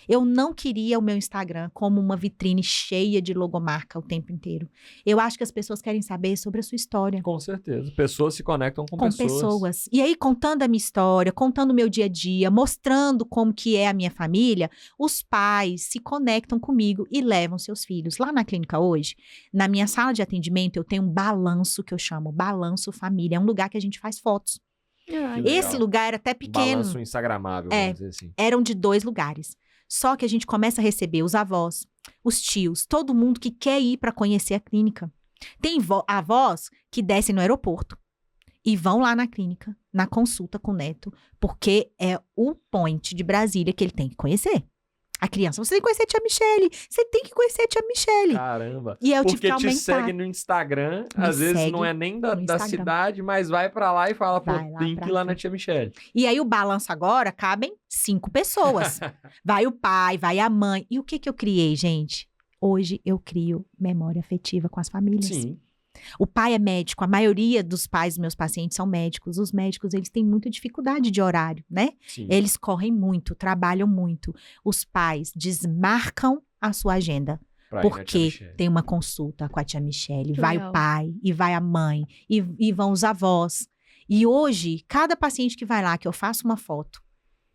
Eu não queria o meu Instagram como uma vitrine cheia de logomarca o tempo inteiro. Eu acho que as pessoas querem saber sobre a sua história. Com certeza. Pessoas se conectam com Com pessoas. E aí, contando a minha história, contando o meu dia a dia, mostrando como que é a minha família, os pais se conectam comigo e levam seus filhos. Lá na clínica hoje, na minha sala de atendimento, eu tenho um balanço que eu chamo Balanço Família. É um lugar que a gente faz fotos. Ai, Que Esse legal. lugar era até pequeno. Balanço instagramável, É. vamos dizer assim. Eram de 2 lugares. Só que a gente começa a receber os avós, os tios, todo mundo que quer ir para conhecer a clínica. Tem avós que descem no aeroporto e vão lá na clínica, na consulta com o neto, porque é o point de Brasília que ele tem que conhecer. A criança, você tem que conhecer a tia Michele, você tem que conhecer a tia Michele. Caramba. E eu tive Porque que te aumentar. segue no Instagram, Me às vezes segue não é nem da no Instagram. cidade, mas vai pra lá e fala, pô, Vai lá tem que pra ir lá ver. na tia Michele. E aí o balanço agora cabem 5 pessoas. Vai o pai, vai a mãe. E o que eu criei, gente? Hoje eu crio memória afetiva com as famílias. Sim. O pai é médico, a maioria dos pais dos meus pacientes são médicos. Os médicos, eles têm muita dificuldade de horário, né? Sim. Eles correm muito, trabalham muito. Os pais desmarcam a sua agenda. Pra ir na tia Porque Michele. tem uma consulta com a tia Michele. Que Vai legal. o pai, e vai a mãe, e vão os avós. E hoje, cada paciente que vai lá, que eu faço uma foto,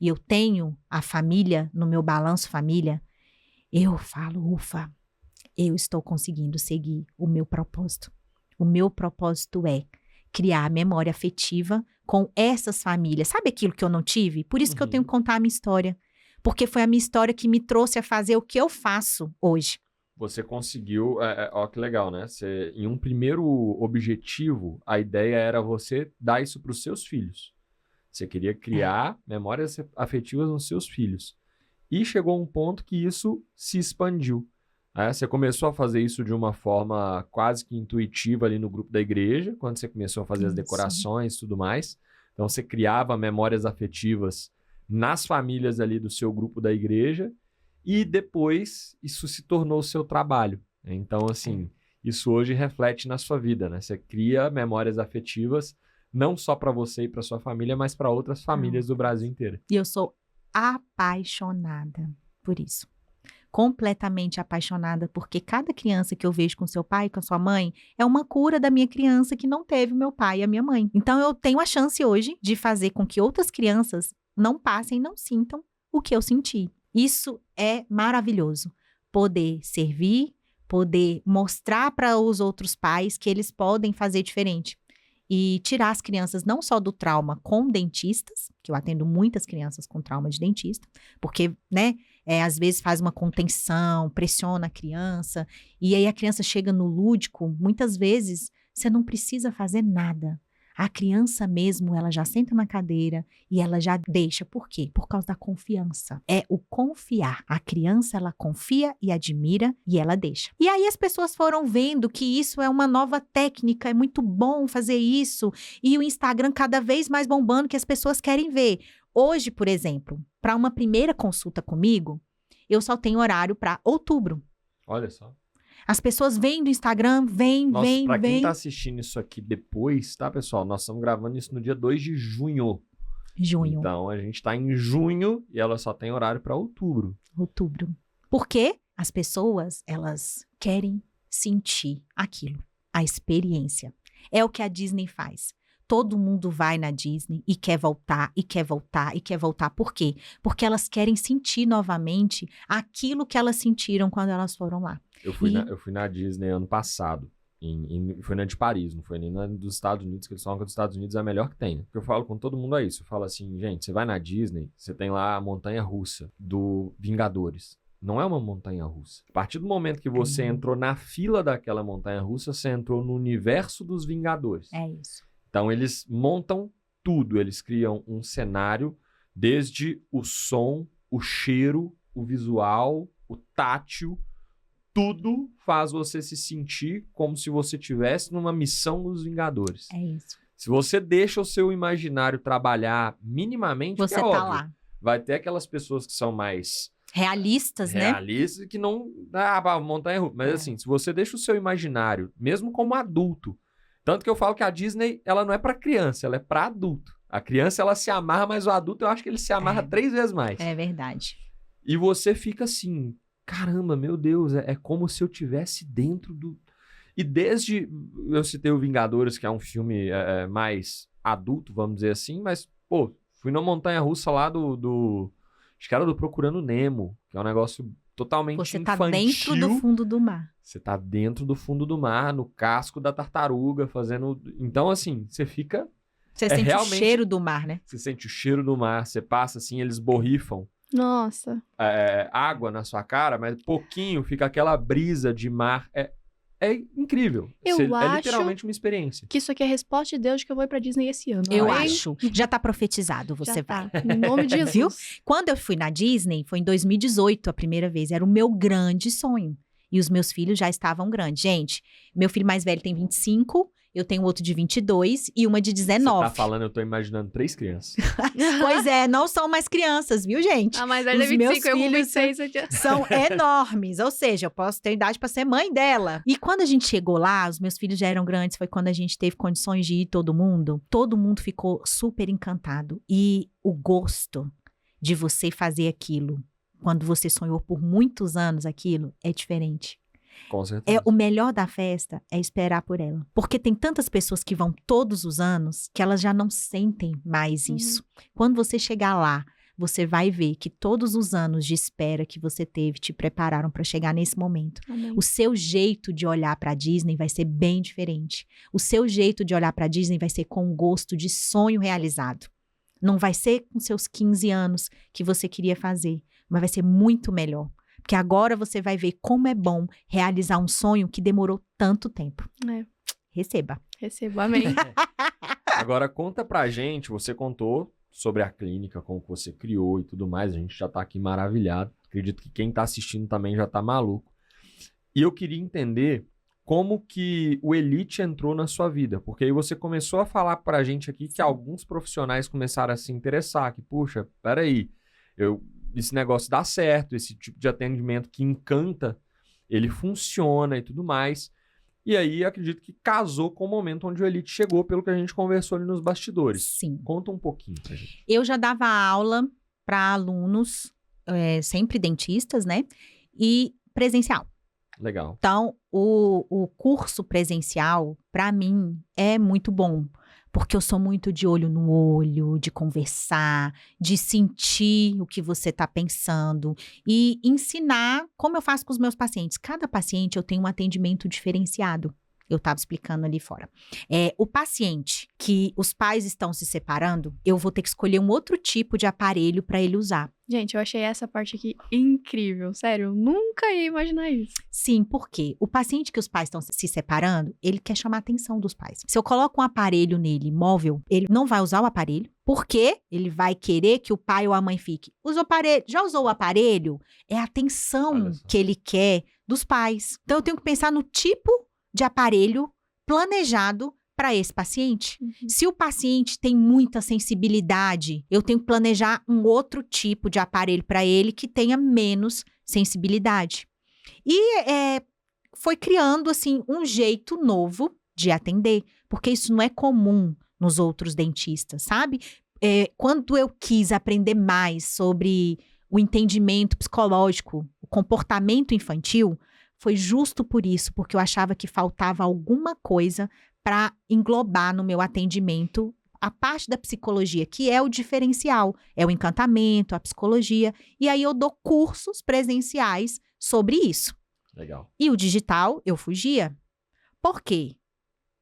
e eu tenho a família no meu balanço família, eu falo, ufa, eu estou conseguindo seguir o meu propósito. O meu propósito é criar memória afetiva com essas famílias. Sabe aquilo que eu não tive? Por isso que eu Uhum. tenho que contar a minha história. Porque foi a minha história que me trouxe a fazer o que eu faço hoje. Você conseguiu, ó que legal, né? Você, em um primeiro objetivo, a ideia era você dar isso para os seus filhos. Você queria criar memórias afetivas nos seus filhos. E chegou um ponto que isso se expandiu. Né? Você começou a fazer isso de uma forma quase que intuitiva ali no grupo da igreja, quando você começou a fazer as Isso. decorações e tudo mais. Então, você criava memórias afetivas nas famílias ali do seu grupo da igreja. E depois, isso se tornou o seu trabalho. Então, assim, isso hoje reflete na sua vida, né? Você cria memórias afetivas não só para você e para sua família, mas para outras famílias do Brasil inteiro. E eu sou apaixonada por isso. Completamente apaixonada, porque cada criança que eu vejo com seu pai e com a sua mãe é uma cura da minha criança que não teve o meu pai e a minha mãe. Então, eu tenho a chance hoje de fazer com que outras crianças não passem, não sintam o que eu senti. Isso é maravilhoso. Poder servir, poder mostrar para os outros pais que eles podem fazer diferente. E tirar as crianças não só do trauma com dentistas, que eu atendo muitas crianças com trauma de dentista, porque, né, às vezes faz uma contenção, pressiona a criança, e aí a criança chega no lúdico, muitas vezes você não precisa fazer nada. A criança mesmo, ela já senta na cadeira e ela já deixa. Por quê? Por causa da confiança. É o confiar. A criança, ela confia e admira e ela deixa. E aí as pessoas foram vendo que isso é uma nova técnica, é muito bom fazer isso. E o Instagram cada vez mais bombando, que as pessoas querem ver. Hoje, por exemplo, para uma primeira consulta comigo, eu só tenho horário para outubro. Olha só. As pessoas vêm do Instagram, vem. Pra quem tá assistindo isso aqui depois, tá, pessoal? Nós estamos gravando isso no dia 2 de junho. Junho, Então, a gente tá em junho e ela só tem horário para outubro. outubro. Porque as pessoas, elas querem sentir aquilo, a experiência. É o que a Disney faz. todo mundo vai na Disney e quer voltar, e quer voltar, e quer voltar. Por quê? Porque elas querem sentir novamente aquilo que elas sentiram quando elas foram lá. Eu fui na Disney ano passado. Foi na de Paris, não foi nem na dos Estados Unidos, que eles falam que a dos Estados Unidos é a melhor que tem. Porque eu falo com todo mundo é isso. Eu falo assim, gente, você vai na Disney, você tem lá a montanha-russa do Vingadores. Não é uma montanha-russa. A partir do momento que você entrou na fila daquela montanha-russa, você entrou no universo dos Vingadores. É isso. Então, eles montam tudo. Eles criam um cenário, desde o som, o cheiro, o visual, o tátil. Tudo faz você se sentir como se você estivesse numa missão dos Vingadores. É isso. Se você deixa o seu imaginário trabalhar minimamente, Você é tá óbvio, lá. vai ter aquelas pessoas que são mais Realistas, né? realistas que não... Ah, montanha-russa. Mas assim, se você deixa o seu imaginário, mesmo como adulto... Tanto que eu falo que a Disney, ela não é pra criança, ela é pra adulto. A criança, ela se amarra, mas o adulto, eu acho que ele se amarra 3 vezes mais. É verdade. E você fica assim... Caramba, meu Deus, é como se eu tivesse dentro do... E desde... Eu citei o Vingadores, que é um filme mais adulto, vamos dizer assim, mas, pô, fui na montanha-russa lá acho que era do Procurando Nemo, que é um negócio totalmente Você tá infantil. dentro do fundo do mar. Você tá dentro do fundo do mar, no casco da tartaruga, fazendo... Então, assim, você fica... Você sente realmente... o cheiro do mar, né? Você sente o cheiro do mar, você passa assim, eles borrifam Nossa. água na sua cara, mas pouquinho fica aquela brisa de mar. É incrível. Eu É acho literalmente uma experiência. Que isso aqui é a resposta de Deus de que eu vou ir pra Disney esse ano. Eu Amém? acho. Já tá profetizado, você Já vai. tá. Em nome de Jesus. Viu? Quando eu fui na Disney, foi em 2018 a primeira vez. Era o meu grande sonho. E os meus filhos já estavam grandes. Gente, meu filho mais velho tem 25, eu tenho outro de 22 e uma de 19. Você tá falando, eu tô imaginando 3 crianças. Pois é, não são mais crianças, viu, gente? Ah, mas ele é Os meus 25, eu com filhos 26. Eu já... São enormes, ou seja, eu posso ter idade pra ser mãe dela. E quando a gente chegou lá, os meus filhos já eram grandes, foi quando a gente teve condições de ir todo mundo ficou super encantado. E o gosto de você fazer aquilo, quando você sonhou por muitos anos aquilo, é diferente. Com certeza. O melhor da festa é esperar por ela. Porque tem tantas pessoas que vão todos os anos que elas já não sentem mais isso. Quando você chegar lá, você vai ver que todos os anos de espera que você teve te prepararam para chegar nesse momento. Amém. O seu jeito de olhar para a Disney vai ser bem diferente. O seu jeito de olhar para a Disney vai ser com gosto de sonho realizado. Não vai ser com seus 15 anos que você queria fazer, mas vai ser muito melhor. Porque agora você vai ver como é bom realizar um sonho que demorou tanto tempo. Receba. Recebo, amém. Agora, conta pra gente, você contou sobre a clínica, como que você criou e tudo mais, a gente já tá aqui maravilhado. Acredito que quem tá assistindo também já tá maluco. E eu queria entender como que o Elite entrou na sua vida, porque aí você começou a falar pra gente aqui que alguns profissionais começaram a se interessar, que, puxa, peraí, esse negócio dá certo, esse tipo de atendimento que encanta, ele funciona e tudo mais. E aí, acredito que casou com o momento onde o Elite chegou, pelo que a gente conversou ali nos bastidores. Sim. Conta um pouquinho pra gente. Eu já dava aula para alunos, sempre dentistas, né? E presencial. Legal. Então, o curso presencial, para mim, é muito bom. Porque eu sou muito de olho no olho, de conversar, de sentir o que você está pensando e ensinar como eu faço com os meus pacientes. Cada paciente eu tenho um atendimento diferenciado. Eu estava explicando ali fora. O paciente que os pais estão se separando, eu vou ter que escolher um outro tipo de aparelho para ele usar. Gente, eu achei essa parte aqui incrível. Sério, eu nunca ia imaginar isso. Sim, porque o paciente que os pais estão se separando, ele quer chamar a atenção dos pais. Se eu coloco um aparelho nele móvel, ele não vai usar o aparelho, porque ele vai querer que o pai ou a mãe fique. Já usou o aparelho? É a atenção que ele quer dos pais. Então, eu tenho que pensar no tipo de aparelho planejado para esse paciente. Se o paciente tem muita sensibilidade, eu tenho que planejar um outro tipo de aparelho para ele que tenha menos sensibilidade. E foi criando, assim, um jeito novo de atender, porque isso não é comum nos outros dentistas, sabe? Quando eu quis aprender mais sobre o entendimento psicológico, o comportamento infantil, foi justo por isso, porque eu achava que faltava alguma coisa para englobar no meu atendimento a parte da psicologia, que é o diferencial, é o encantamento, a psicologia, e aí eu dou cursos presenciais sobre isso. Legal. E o digital, eu fugia. Por quê?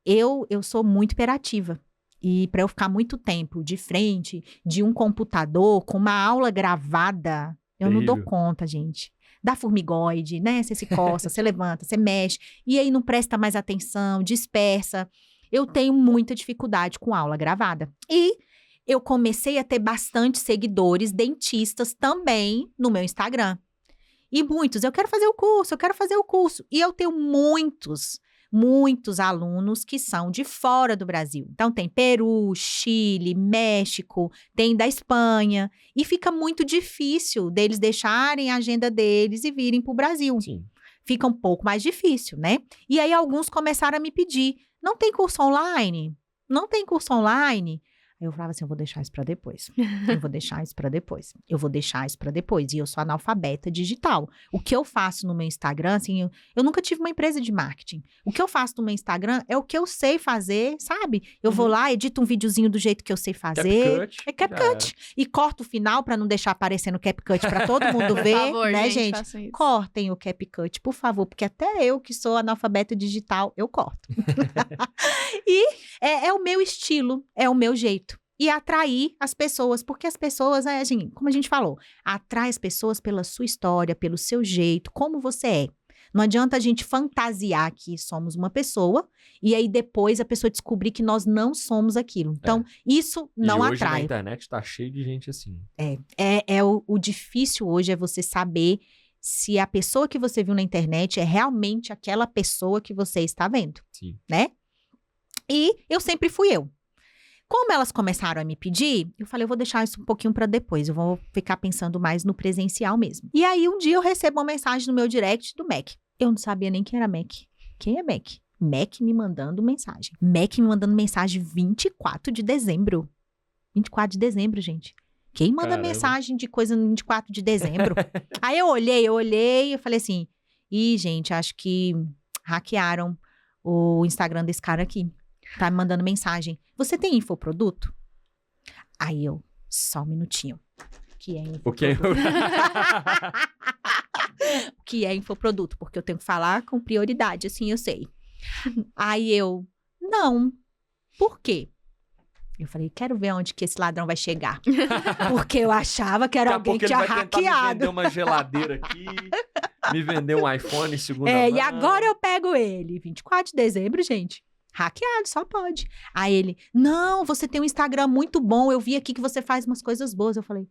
Eu sou muito hiperativa. E para eu ficar muito tempo de frente de um computador com uma aula gravada, eu não dou Terrível. conta, gente. Dá formigóide, né? Você se coça, você levanta, você mexe, e aí não presta mais atenção, dispersa. Eu tenho muita dificuldade com aula gravada. E eu comecei a ter bastante seguidores dentistas também no meu Instagram. E muitos, eu quero fazer o curso, eu quero fazer o curso. E eu tenho muitos alunos que são de fora do Brasil. Então, tem Peru, Chile, México, tem da Espanha. E fica muito difícil deles deixarem a agenda deles e virem para o Brasil. Sim. Fica um pouco mais difícil, né? E aí, alguns começaram a me pedir, não tem curso online? Não tem curso online? Aí eu falava assim, eu vou deixar isso para depois. Eu vou deixar isso para depois. Eu vou deixar isso para depois. E eu sou analfabeta digital. O que eu faço no meu Instagram, assim, eu nunca tive uma empresa de marketing. O que eu faço no meu Instagram é o que eu sei fazer, sabe? Eu vou lá, edito um videozinho do jeito que eu sei fazer. CapCut. É CapCut. E corto o final para não deixar aparecendo CapCut para todo mundo ver, Por favor, né, gente, gente? façam isso. Cortem o CapCut, por favor, porque até eu que sou analfabeta digital, eu corto. E é o meu estilo, é o meu jeito. E atrair as pessoas, porque as pessoas, assim, como a gente falou, atrai as pessoas pela sua história, pelo seu jeito, como você é. Não adianta a gente fantasiar que somos uma pessoa e aí depois a pessoa descobrir que nós não somos aquilo. Então, isso não e hoje na atrai. internet tá cheio de gente assim. O difícil hoje é você saber se a pessoa que você viu na internet é realmente aquela pessoa que você está vendo, Sim. né? E eu sempre fui eu. Como elas começaram a me pedir, eu falei, eu vou deixar isso um pouquinho para depois, eu vou ficar pensando mais no presencial mesmo. E aí, um dia eu recebo uma mensagem no meu direct do Mac. Eu não sabia nem quem era Mac. Quem é Mac? Mac me mandando mensagem. Mac me mandando mensagem 24 de dezembro. 24 de dezembro, gente. Quem manda Caramba. mensagem de coisa no 24 de dezembro? Aí eu olhei e falei assim, gente, acho que hackearam o Instagram desse cara aqui. Tá me mandando mensagem. Você tem infoproduto? Aí eu, só um minutinho. O que é infoproduto? O que é infoproduto? Porque eu tenho que falar com prioridade, assim eu sei. Aí eu, não. Por quê? Eu falei, quero ver onde que esse ladrão vai chegar. Porque eu achava que era alguém que tinha ele vai tentar me hackeado. vender uma geladeira aqui, me vender um iPhone segunda mão. E agora eu pego ele. 24 de dezembro, gente. Hackeado, só pode. Aí ele, não, você tem um Instagram muito bom, eu vi aqui que você faz umas coisas boas. Eu falei,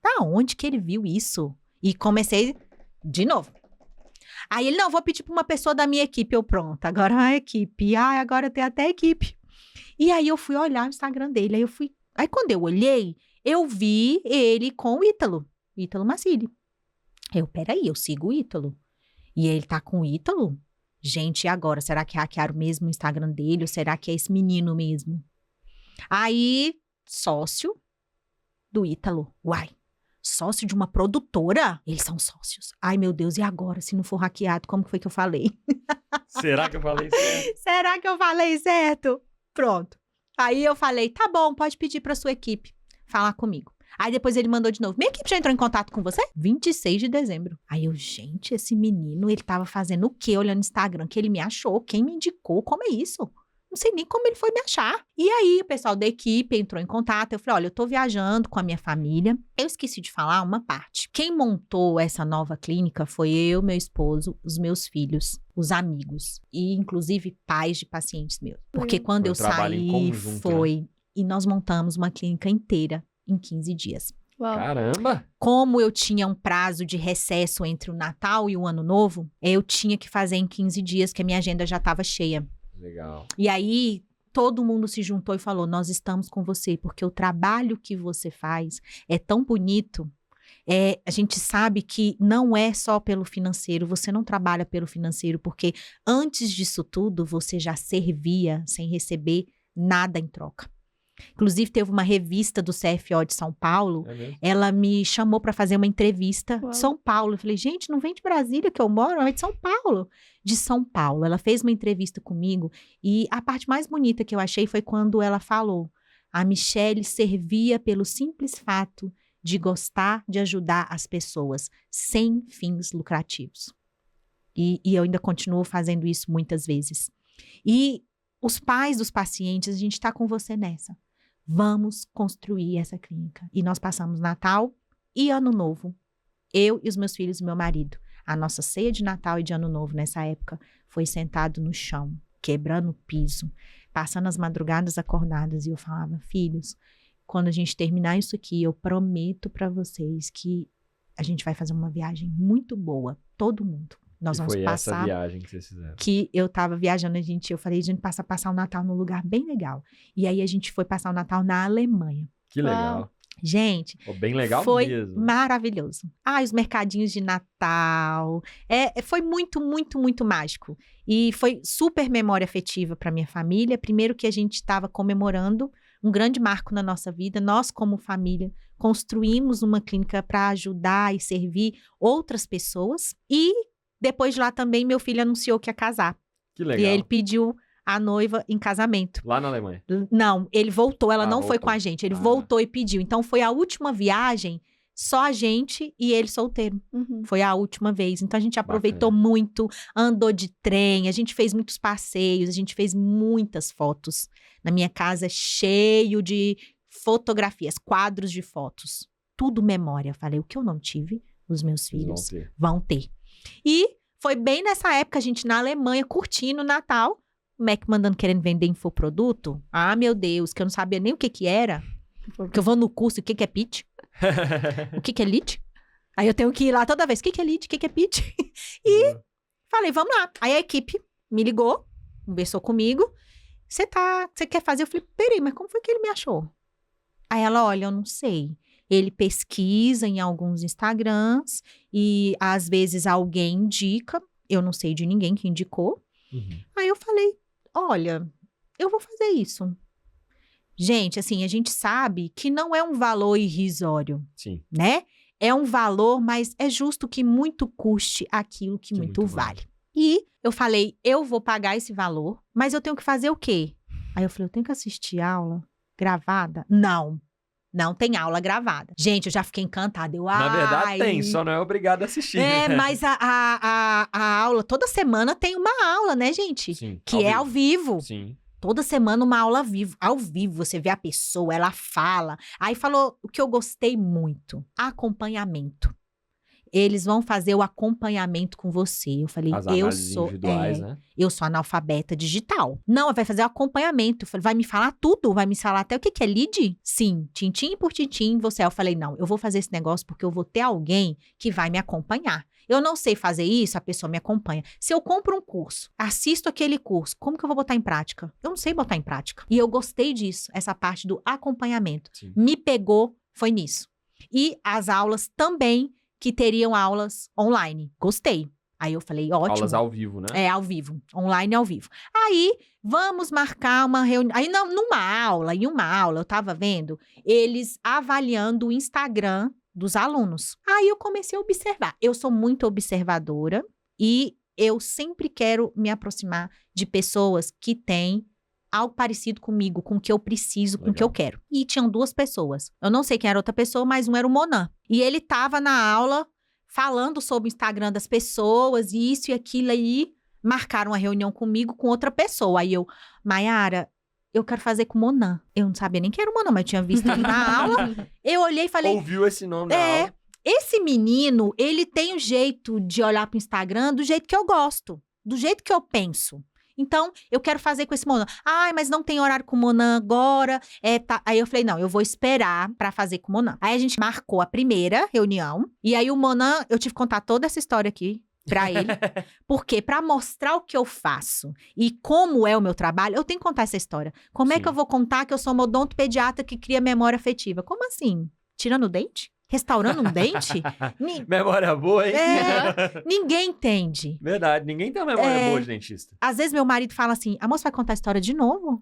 da onde que ele viu isso? E comecei de novo. Aí ele, não, vou pedir para uma pessoa da minha equipe. Eu, pronto, agora a equipe. Agora eu tenho até equipe. E aí eu fui olhar o Instagram dele, aí quando eu olhei, eu vi ele com o Ítalo Macili. Peraí, eu sigo o Ítalo. E ele tá com o Ítalo? Gente, e agora? Será que hackearam mesmo o Instagram dele? Ou será que é esse menino mesmo? Aí, sócio do Ítalo. Uai, sócio de uma produtora? Eles são sócios. Ai, meu Deus, e agora? Se não for hackeado, como foi que eu falei? Será que eu falei certo? Será que eu falei certo? Pronto. Aí eu falei, tá bom, pode pedir pra sua equipe falar comigo. Aí depois ele mandou de novo, minha equipe já entrou em contato com você? 26 de dezembro. Aí eu, gente, esse menino, ele tava fazendo o quê olhando no Instagram? Que ele me achou, quem me indicou, como é isso? Não sei nem como ele foi me achar. E aí o pessoal da equipe entrou em contato, eu falei, olha, eu tô viajando com a minha família. Eu esqueci de falar uma parte. Quem montou essa nova clínica foi eu, meu esposo, os meus filhos, os amigos e inclusive pais de pacientes meus. Porque quando eu trabalho em saí, conjunto, né? E nós montamos uma clínica inteira em 15 dias. Uau. Caramba! Como eu tinha um prazo de recesso entre o Natal e o Ano Novo, eu tinha que fazer em 15 dias, que a minha agenda já estava cheia. Legal. E aí, todo mundo se juntou e falou, nós estamos com você, porque o trabalho que você faz é tão bonito. A gente sabe que não é só pelo financeiro, você não trabalha pelo financeiro, porque antes disso tudo, você já servia sem receber nada em troca. Inclusive, teve uma revista do CFO de São Paulo, É mesmo? ela me chamou para fazer uma entrevista Uau. de São Paulo. Eu falei, gente, não vem de Brasília que eu moro, é de São Paulo. De São Paulo. Ela fez uma entrevista comigo e a parte mais bonita que eu achei foi quando ela falou: a Michelle servia pelo simples fato de gostar de ajudar as pessoas sem fins lucrativos. E eu ainda continuo fazendo isso muitas vezes. E os pais dos pacientes, a gente está com você nessa. Vamos construir essa clínica. E nós passamos Natal e Ano Novo. Eu e os meus filhos e meu marido. A nossa ceia de Natal e de Ano Novo nessa época foi sentado no chão, quebrando o piso, passando as madrugadas acordadas. E eu falava, filhos, quando a gente terminar isso aqui, eu prometo para vocês que a gente vai fazer uma viagem muito boa, todo mundo. Nós vamos foi passar... essa viagem que vocês fizeram. Que eu tava viajando, eu falei, a gente passa a passar o Natal num lugar bem legal. E aí a gente foi passar o Natal na Alemanha. Que legal. Gente, Pô, bem legal foi mesmo. maravilhoso. Os mercadinhos de Natal. Foi muito, muito, muito mágico. E foi super memória afetiva para minha família. Primeiro que a gente estava comemorando um grande marco na nossa vida. Nós, como família, construímos uma clínica para ajudar e servir outras pessoas. E depois de lá também, meu filho anunciou que ia casar. Que legal. E aí ele pediu a noiva em casamento. Lá na Alemanha. Não, ele voltou, ela não foi voltou. com a gente. Ele voltou e pediu. Então, foi a última viagem, só a gente e ele solteiro. Uhum. Foi a última vez. Então, a gente aproveitou muito, andou de trem, a gente fez muitos passeios, a gente fez muitas fotos. Na minha casa, cheio de fotografias, quadros de fotos. Tudo memória. Falei, o que eu não tive, os meus Vocês filhos vão ter. vão ter. E foi bem nessa época, a gente na Alemanha, curtindo o Natal, o Mac mandando querendo vender infoproduto. Ah, meu Deus, que eu não sabia nem o que que era. Porque eu vou no curso, o que que é pitch? O que que é lead? Aí eu tenho que ir lá toda vez, o que que é lead? O que que é pitch? E falei, vamos lá. Aí a equipe me ligou, conversou comigo. Você quer fazer? Eu falei, peraí, mas como foi que ele me achou? Aí ela, olha, eu não sei. Ele pesquisa em alguns Instagrams e às vezes alguém indica. Eu não sei de ninguém que indicou. Uhum. Aí eu falei, olha, eu vou fazer isso. Gente, assim, a gente sabe que não é um valor irrisório, Sim. né? É um valor, mas é justo que muito custe aquilo que muito vale. E eu falei, eu vou pagar esse valor, mas eu tenho que fazer o quê? Aí eu falei, eu tenho que assistir aula gravada? Não tem aula gravada. Gente, eu já fiquei encantada. Na verdade tem, só não é obrigado a assistir. Mas a aula, toda semana tem uma aula, né, gente? Sim, Que ao vivo. Sim. Toda semana uma aula ao vivo. Você vê a pessoa, ela fala. Aí falou o que eu gostei muito. Acompanhamento. Eles vão fazer o acompanhamento com você. Eu falei, As análises individuais, né? Eu sou analfabeta digital. Não, vai fazer o acompanhamento. Eu falei, vai me falar tudo? Vai me falar até o que é lead? Sim, tintim por tintim, você. Eu falei, não, eu vou fazer esse negócio porque eu vou ter alguém que vai me acompanhar. Eu não sei fazer isso, a pessoa me acompanha. Se eu compro um curso, assisto aquele curso, como que eu vou botar em prática? Eu não sei botar em prática. E eu gostei disso, essa parte do acompanhamento. Sim. Me pegou, foi nisso. E as aulas também, que teriam aulas online. Gostei. Aí eu falei, ótimo. Aulas ao vivo, né? Ao vivo. Online ao vivo. Aí, vamos marcar uma reunião. Aí, em uma aula, eu tava vendo eles avaliando o Instagram dos alunos. Aí, eu comecei a observar. Eu sou muito observadora e eu sempre quero me aproximar de pessoas que têm algo parecido comigo, com o que eu preciso, com o que eu quero. E tinham 2 pessoas. Eu não sei quem era outra pessoa, mas um era o Monan. E ele tava na aula falando sobre o Instagram das pessoas, e isso e aquilo aí. Marcaram uma reunião comigo com outra pessoa. Aí eu, Mayara, eu quero fazer com o Monan. Eu não sabia nem que era o Monan, mas eu tinha visto ele na aula. Eu olhei e falei... Ouviu esse nome na aula? Esse menino, ele tem um jeito de olhar pro Instagram do jeito que eu gosto. Do jeito que eu penso. Então, eu quero fazer com esse Monan. Mas não tem horário com o Monan agora. Aí eu falei, não, eu vou esperar pra fazer com o Monan. Aí a gente marcou a primeira reunião. E aí o Monan, eu tive que contar toda essa história aqui pra ele. Porque pra mostrar o que eu faço e como é o meu trabalho, eu tenho que contar essa história. Como é que eu vou contar que eu sou uma odontopediatra que cria memória afetiva? Como assim? Tirando o dente? restaurando um dente? Memória boa, hein? Ninguém entende. Verdade, ninguém tem uma memória boa de dentista. Às vezes meu marido fala assim, a moça vai contar a história de novo?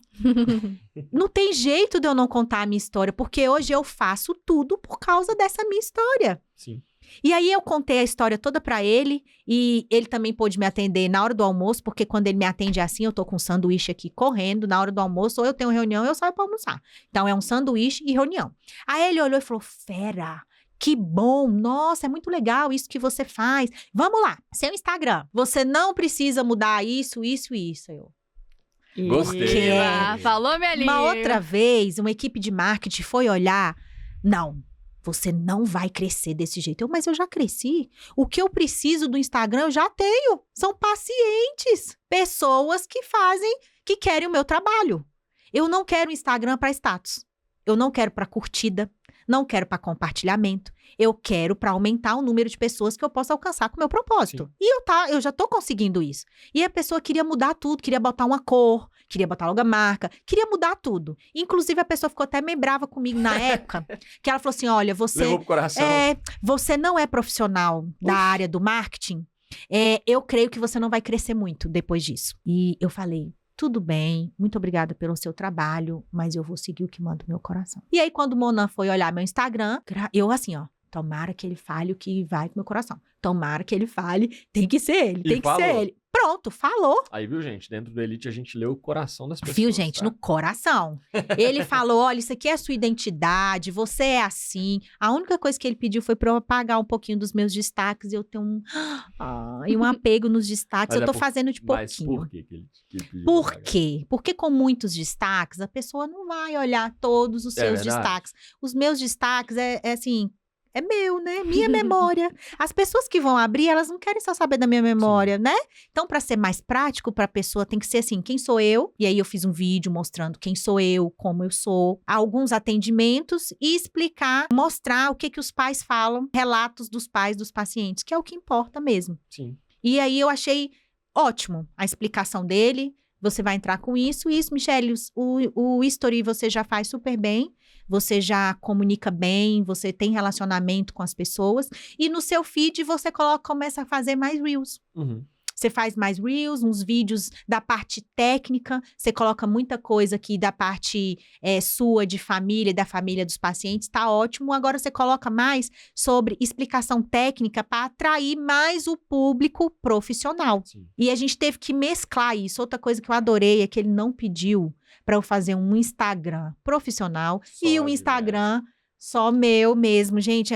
Não tem jeito de eu não contar a minha história, porque hoje eu faço tudo por causa dessa minha história. Sim. E aí eu contei a história toda pra ele, e ele também pôde me atender na hora do almoço, porque quando ele me atende assim, eu tô com um sanduíche aqui correndo na hora do almoço, ou eu tenho reunião, ou eu saio pra almoçar. Então é um sanduíche e reunião. Aí ele olhou e falou, fera, que bom, nossa, é muito legal isso que você faz. Vamos lá, seu Instagram, você não precisa mudar isso, isso e isso. Eu, Gostei. Falou, minha linda. uma outra vez, uma equipe de marketing foi olhar, não, você não vai crescer desse jeito. Mas eu já cresci. O que eu preciso do Instagram eu já tenho. São pacientes, pessoas que querem o meu trabalho. Eu não quero Instagram para status. Eu não quero para curtida. Não quero para compartilhamento. Eu quero para aumentar o número de pessoas que eu possa alcançar com o meu propósito. Sim. E eu já tô conseguindo isso. E a pessoa queria mudar tudo, queria botar uma cor, queria botar logomarca, queria mudar tudo. Inclusive, a pessoa ficou até meio brava comigo na época, que ela falou assim, olha, Levou pro coração. você não é profissional da área do marketing, eu creio que você não vai crescer muito depois disso. E eu falei, tudo bem, muito obrigada pelo seu trabalho, mas eu vou seguir o que manda o meu coração. E aí, quando o Monan foi olhar meu Instagram, eu assim, ó, tomara que ele fale o que vai com o meu coração. Tomara que ele fale, tem que ser ele, tem que ser ele. Pronto, falou. Aí, viu, gente? Dentro do Elite, a gente lê o coração das pessoas. Viu, gente? Tá? No coração. Ele falou, olha, isso aqui é a sua identidade, você é assim. A única coisa que ele pediu foi pra eu apagar um pouquinho dos meus destaques. Eu tenho um apego nos destaques. Mas eu tô fazendo de Mas pouquinho. por que ele pediu? Por pra quê? Porque com muitos destaques, a pessoa não vai olhar todos os seus verdade. destaques. Os meus destaques é assim... É meu, né? Minha memória. As pessoas que vão abrir, elas não querem só saber da minha memória, né? Então, para ser mais prático para a pessoa, tem que ser assim, quem sou eu? E aí eu fiz um vídeo mostrando quem sou eu, como eu sou, alguns atendimentos e explicar, mostrar o que os pais falam, relatos dos pais dos pacientes, que é o que importa mesmo. Sim. E aí eu achei ótimo a explicação dele. Você vai entrar com isso, Michele, o history você já faz super bem, você já comunica bem, você tem relacionamento com as pessoas, e no seu feed você começa a fazer mais reels. Uhum. Você faz mais reels, uns vídeos da parte técnica, você coloca muita coisa aqui da parte sua, de família, da família dos pacientes, tá ótimo. Agora você coloca mais sobre explicação técnica para atrair mais o público profissional. Sim. E a gente teve que mesclar isso. Outra coisa que eu adorei é que ele não pediu para eu fazer um Instagram profissional e um Instagram só meu mesmo. Gente,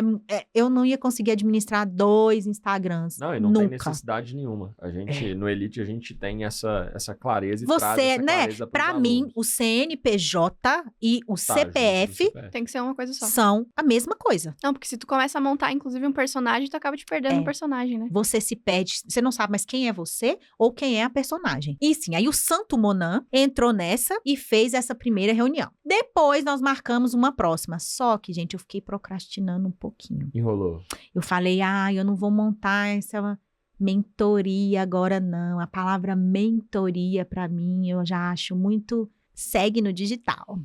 eu não ia conseguir administrar 2 Instagrams. Não, e não nunca. tem necessidade nenhuma. A gente, no Elite, a gente tem essa clareza e traz Você, essa né? clareza pros Pra mim, alunos. o CNPJ e o Tá, junto CPF do CPF. Tem que ser uma coisa só. são a mesma coisa. Não, porque se tu começa a montar, inclusive, um personagem, tu acaba te perdendo no personagem, né? Você se perde, você não sabe mais quem é você ou quem é a personagem. E sim, aí o Santo Monan entrou nessa e fez essa primeira reunião. Depois nós marcamos uma próxima. Só que, gente, eu fiquei procrastinando um pouquinho. Enrolou. Eu falei, eu não vou montar essa mentoria agora não. A palavra mentoria pra mim, eu já acho muito segue no digital.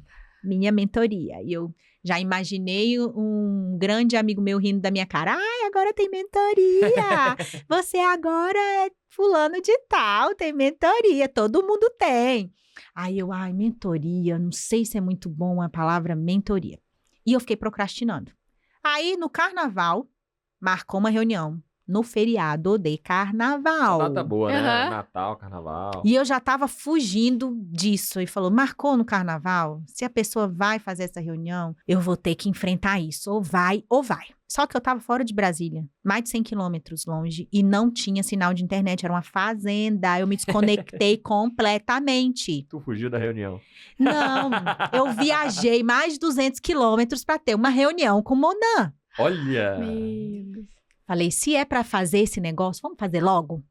Minha mentoria. E eu já imaginei um grande amigo meu rindo da minha cara. Ai, agora tem mentoria. Você agora é fulano de tal, tem mentoria. Todo mundo tem. Aí eu, mentoria, não sei se é muito bom a palavra mentoria. E eu fiquei procrastinando. Aí, no carnaval, marcou uma reunião. No feriado de carnaval. Essa data boa, né? Aham. Natal, carnaval. E eu já tava fugindo disso. E falou, marcou no carnaval? Se a pessoa vai fazer essa reunião, eu vou ter que enfrentar isso. Ou vai, ou vai. Só que eu tava fora de Brasília, mais de 100 quilômetros longe, e não tinha sinal de internet. Era uma fazenda. Eu me desconectei completamente. Tu fugiu da reunião. Não, eu viajei mais de 200 quilômetros para ter uma reunião com o Monan. Olha! Meu Deus. Falei, se é para fazer esse negócio, vamos fazer logo?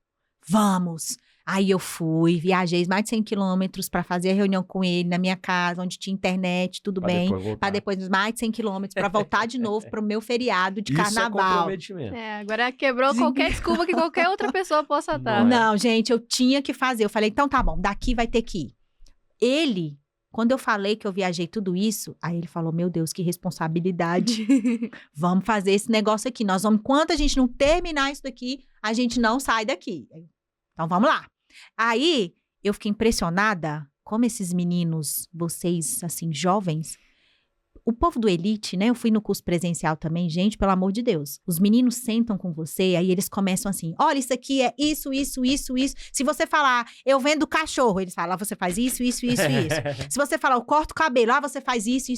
Vamos! Aí eu fui, viajei mais de 100 quilômetros para fazer a reunião com ele na minha casa, onde tinha internet, tudo Pra bem. depois voltar. Para depois mais de 100 quilômetros para voltar de novo para o meu feriado de Isso é carnaval. comprometimento. Agora quebrou qualquer desculpa que qualquer outra pessoa possa dar. Não é. Não, gente, eu tinha que fazer. Eu falei, então tá bom, daqui vai ter que ir. Ele Quando eu falei que eu viajei tudo isso, aí ele falou, meu Deus, que responsabilidade. Vamos fazer esse negócio aqui. Enquanto a gente não terminar isso daqui, a gente não sai daqui. Então, vamos lá. Aí, eu fiquei impressionada como esses meninos, vocês, assim, jovens... O povo do Elite, né? Eu fui no curso presencial também, gente, pelo amor de Deus. Os meninos sentam com você, aí eles começam assim, olha, isso aqui é isso. Se você falar, eu vendo cachorro, eles falam, você faz isso. Se você falar, eu corto o cabelo, você faz isso.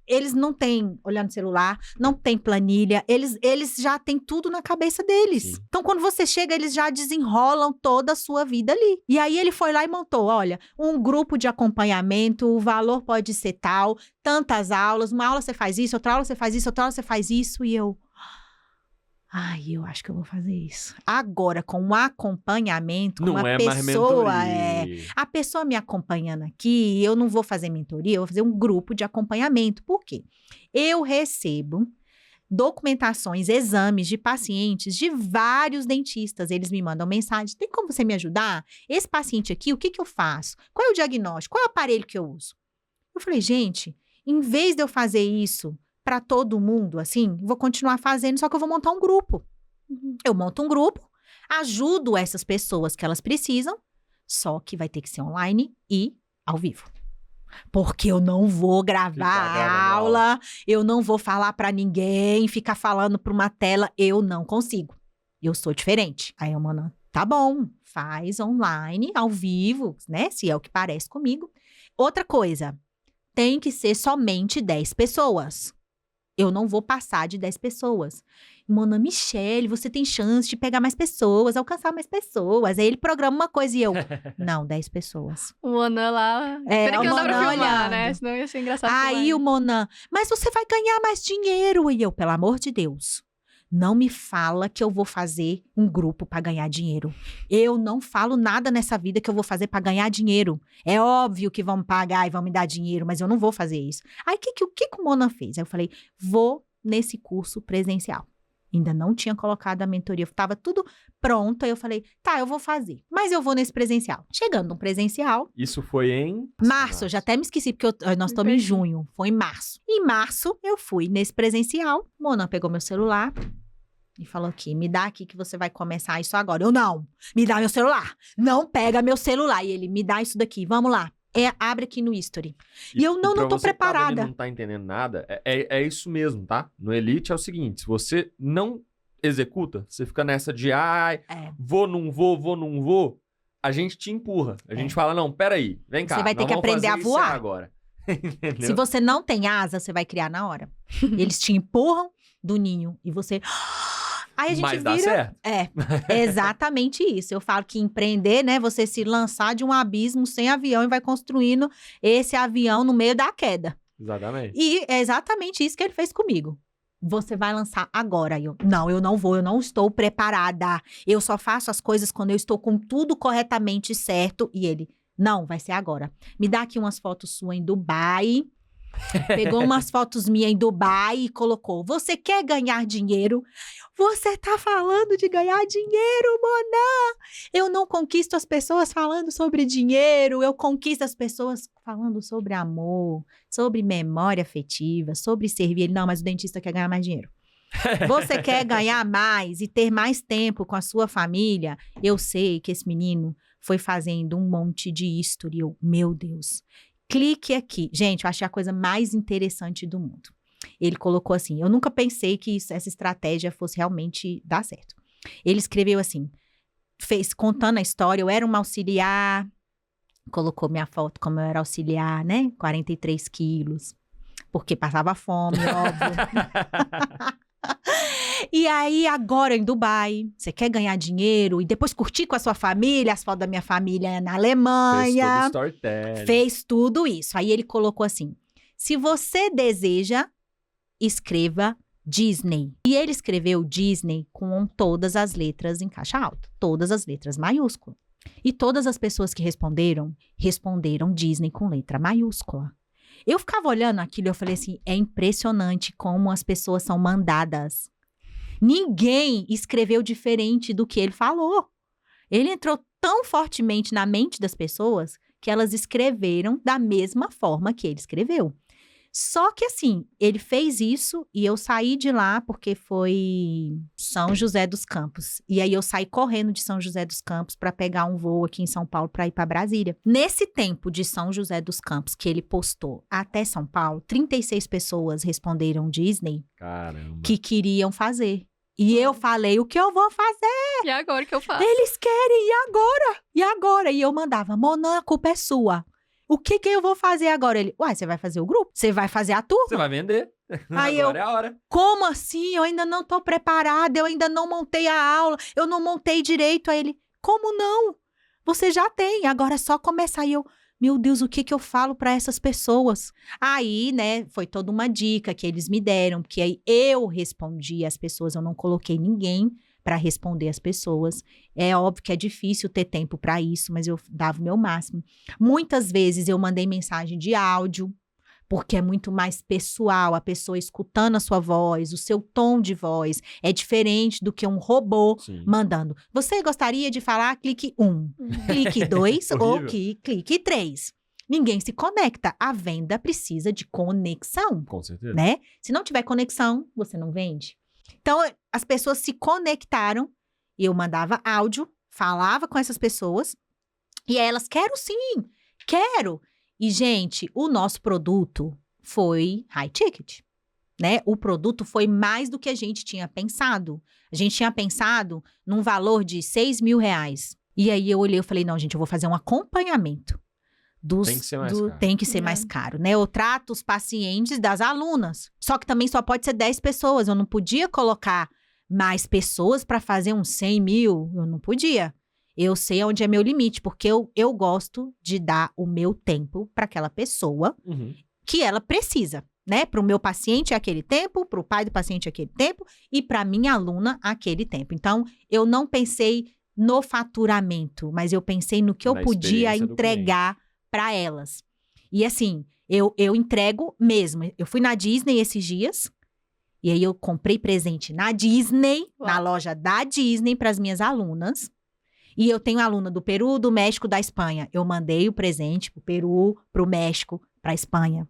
Eles não têm, olhando no celular, não tem planilha, eles já têm tudo na cabeça deles. Sim. Então, quando você chega, eles já desenrolam toda a sua vida ali. E aí, ele foi lá e montou, olha, um grupo de acompanhamento, o valor pode ser tal, tantas aulas, uma aula você faz isso, outra aula você faz isso, outra aula você faz isso, e eu acho que eu vou fazer isso. Agora, com um acompanhamento, com Não uma é mais pessoa, mentoria. a pessoa me acompanhando aqui, eu não vou fazer mentoria, eu vou fazer um grupo de acompanhamento. Por quê? Eu recebo documentações, exames de pacientes de vários dentistas. Eles me mandam mensagem, tem como você me ajudar? Esse paciente aqui, o que eu faço? Qual é o diagnóstico? Qual é o aparelho que eu uso? Eu falei, gente, em vez de eu fazer isso para todo mundo, assim, vou continuar fazendo, só que eu vou montar um grupo. Eu monto um grupo, ajudo essas pessoas que elas precisam, só que vai ter que ser online e ao vivo. Porque eu não vou gravar a aula, eu não vou falar para ninguém, ficar falando para uma tela, eu não consigo. Eu sou diferente. Aí a Mona, tá bom, faz online, ao vivo, né, se é o que parece comigo. Outra coisa, tem que ser somente 10 pessoas. Eu não vou passar de 10 pessoas. Mona, Michele, você tem chance de pegar mais pessoas, alcançar mais pessoas. Aí ele programa uma coisa e eu... Não, 10 pessoas. O Monan lá... Pena que não dá pra filmar, né? Senão ia ser engraçado. Aí o Monan... Mas você vai ganhar mais dinheiro. E eu, pelo amor de Deus... Não me fala que eu vou fazer um grupo para ganhar dinheiro. Eu não falo nada nessa vida que eu vou fazer para ganhar dinheiro. É óbvio que vão me pagar e vão me dar dinheiro, mas eu não vou fazer isso. Aí, o que o Mona fez? Aí eu falei, vou nesse curso presencial. Ainda não tinha colocado a mentoria, estava tudo pronto. Aí eu falei, tá, eu vou fazer. Mas eu vou nesse presencial. Chegando no presencial... Isso foi em... Março, eu já até me esqueci, porque nós estamos em junho. Foi em março. Em março, eu fui nesse presencial. Mona pegou meu celular... E falou aqui, me dá aqui que você vai começar isso agora. Eu, não, me dá meu celular. Não pega meu celular. E ele, me dá isso daqui, vamos lá. Abre aqui no History. E eu, não tô preparada. Não tá entendendo nada, é isso mesmo, tá? No Elite é o seguinte, se você não executa, você fica nessa de, vou, não vou, a gente te empurra. A gente fala, não, peraí, vem cá. Você vai ter que aprender a voar. Agora. Se você não tem asa, você vai criar na hora. Eles te empurram do ninho e você... Aí a gente Mas dá certo. É exatamente isso. Eu falo que empreender, né? Você se lançar de um abismo sem avião e vai construindo esse avião no meio da queda. Exatamente. E é exatamente isso que ele fez comigo. Você vai lançar agora. Eu não vou, eu não estou preparada. Eu só faço as coisas quando eu estou com tudo corretamente certo. E ele, não, vai ser agora. Me dá aqui umas fotos suas em Dubai. Pegou umas fotos minhas em Dubai e colocou, você quer ganhar dinheiro? Você tá falando de ganhar dinheiro, Mona? Eu não conquisto as pessoas falando sobre dinheiro, eu conquisto as pessoas falando sobre amor, sobre memória afetiva, sobre servir. Ele, não, mas o dentista quer ganhar mais dinheiro. Você quer ganhar mais e ter mais tempo com a sua família? Eu sei que esse menino foi fazendo um monte de history. Meu Deus. Clique aqui. Gente, eu achei a coisa mais interessante do mundo. Ele colocou assim, eu nunca pensei que essa estratégia fosse realmente dar certo. Ele escreveu assim, contando a história, eu era uma auxiliar, colocou minha foto como eu era auxiliar, né? 43 quilos, porque passava fome, óbvio. E aí, agora em Dubai, você quer ganhar dinheiro e depois curtir com a sua família, as fotos da minha família na Alemanha. Fez todo storytelling. Fez tudo isso. Aí ele colocou assim, se você deseja, escreva Disney. E ele escreveu Disney com todas as letras em caixa alta, todas as letras maiúsculas. E todas as pessoas que responderam Disney com letra maiúscula. Eu ficava olhando aquilo e eu falei assim, é impressionante como as pessoas são mandadas. Ninguém escreveu diferente do que ele falou. Ele entrou tão fortemente na mente das pessoas que elas escreveram da mesma forma que ele escreveu. Só que assim, ele fez isso e eu saí de lá porque foi São José dos Campos. E aí eu saí correndo de São José dos Campos para pegar um voo aqui em São Paulo para ir para Brasília. Nesse tempo de São José dos Campos que ele postou até São Paulo, 36 pessoas responderam Disney Caramba. que queriam fazer. E eu falei, o que eu vou fazer? E agora o que eu faço? Eles querem, e agora? E agora? E eu mandava, Monan, a culpa é sua. O que eu vou fazer agora? Ele, uai, você vai fazer o grupo? Você vai fazer a turma? Você vai vender. Aí Agora é a hora. Como assim? Eu ainda não tô preparada, eu ainda não montei a aula, eu não montei direito. Aí ele, como não? Você já tem, agora é só começar. Aí eu, meu Deus, o que eu falo para essas pessoas? Aí, né, foi toda uma dica que eles me deram, porque aí eu respondi às pessoas, eu não coloquei ninguém para responder às pessoas. É óbvio que é difícil ter tempo para isso, mas eu dava o meu máximo. Muitas vezes eu mandei mensagem de áudio, porque é muito mais pessoal, a pessoa escutando a sua voz, o seu tom de voz é diferente do que um robô Sim. mandando. Você gostaria de falar? Clique 1, clique 2 ou Horrível. clique 3. Ninguém se conecta. A venda precisa de conexão, Com certeza. né? Se não tiver conexão, você não vende. Então, as pessoas se conectaram, eu mandava áudio, falava com essas pessoas, e elas, quero sim, quero. E, gente, o nosso produto foi high ticket, né? O produto foi mais do que a gente tinha pensado. A gente tinha pensado num valor de R$6.000. E aí eu olhei e falei, não, gente, eu vou fazer um acompanhamento. Tem que ser mais caro. Tem que ser mais caro, né? Eu trato os pacientes das alunas. Só que também só pode ser 10 pessoas. Eu não podia colocar mais pessoas para fazer uns 100 mil. Eu não podia. Eu sei onde é meu limite, porque eu gosto de dar o meu tempo para aquela pessoa que ela precisa, né? Para o meu paciente aquele tempo, para o pai do paciente aquele tempo e para minha aluna aquele tempo. Então, eu não pensei no faturamento, mas eu pensei no que eu Na podia experiência do entregar para elas. E assim, eu entrego mesmo. Eu fui na Disney esses dias, e aí eu comprei presente na Disney, na loja da Disney, para as minhas alunas. E eu tenho aluna do Peru, do México, da Espanha. Eu mandei o presente pro Peru, pro México, pra Espanha.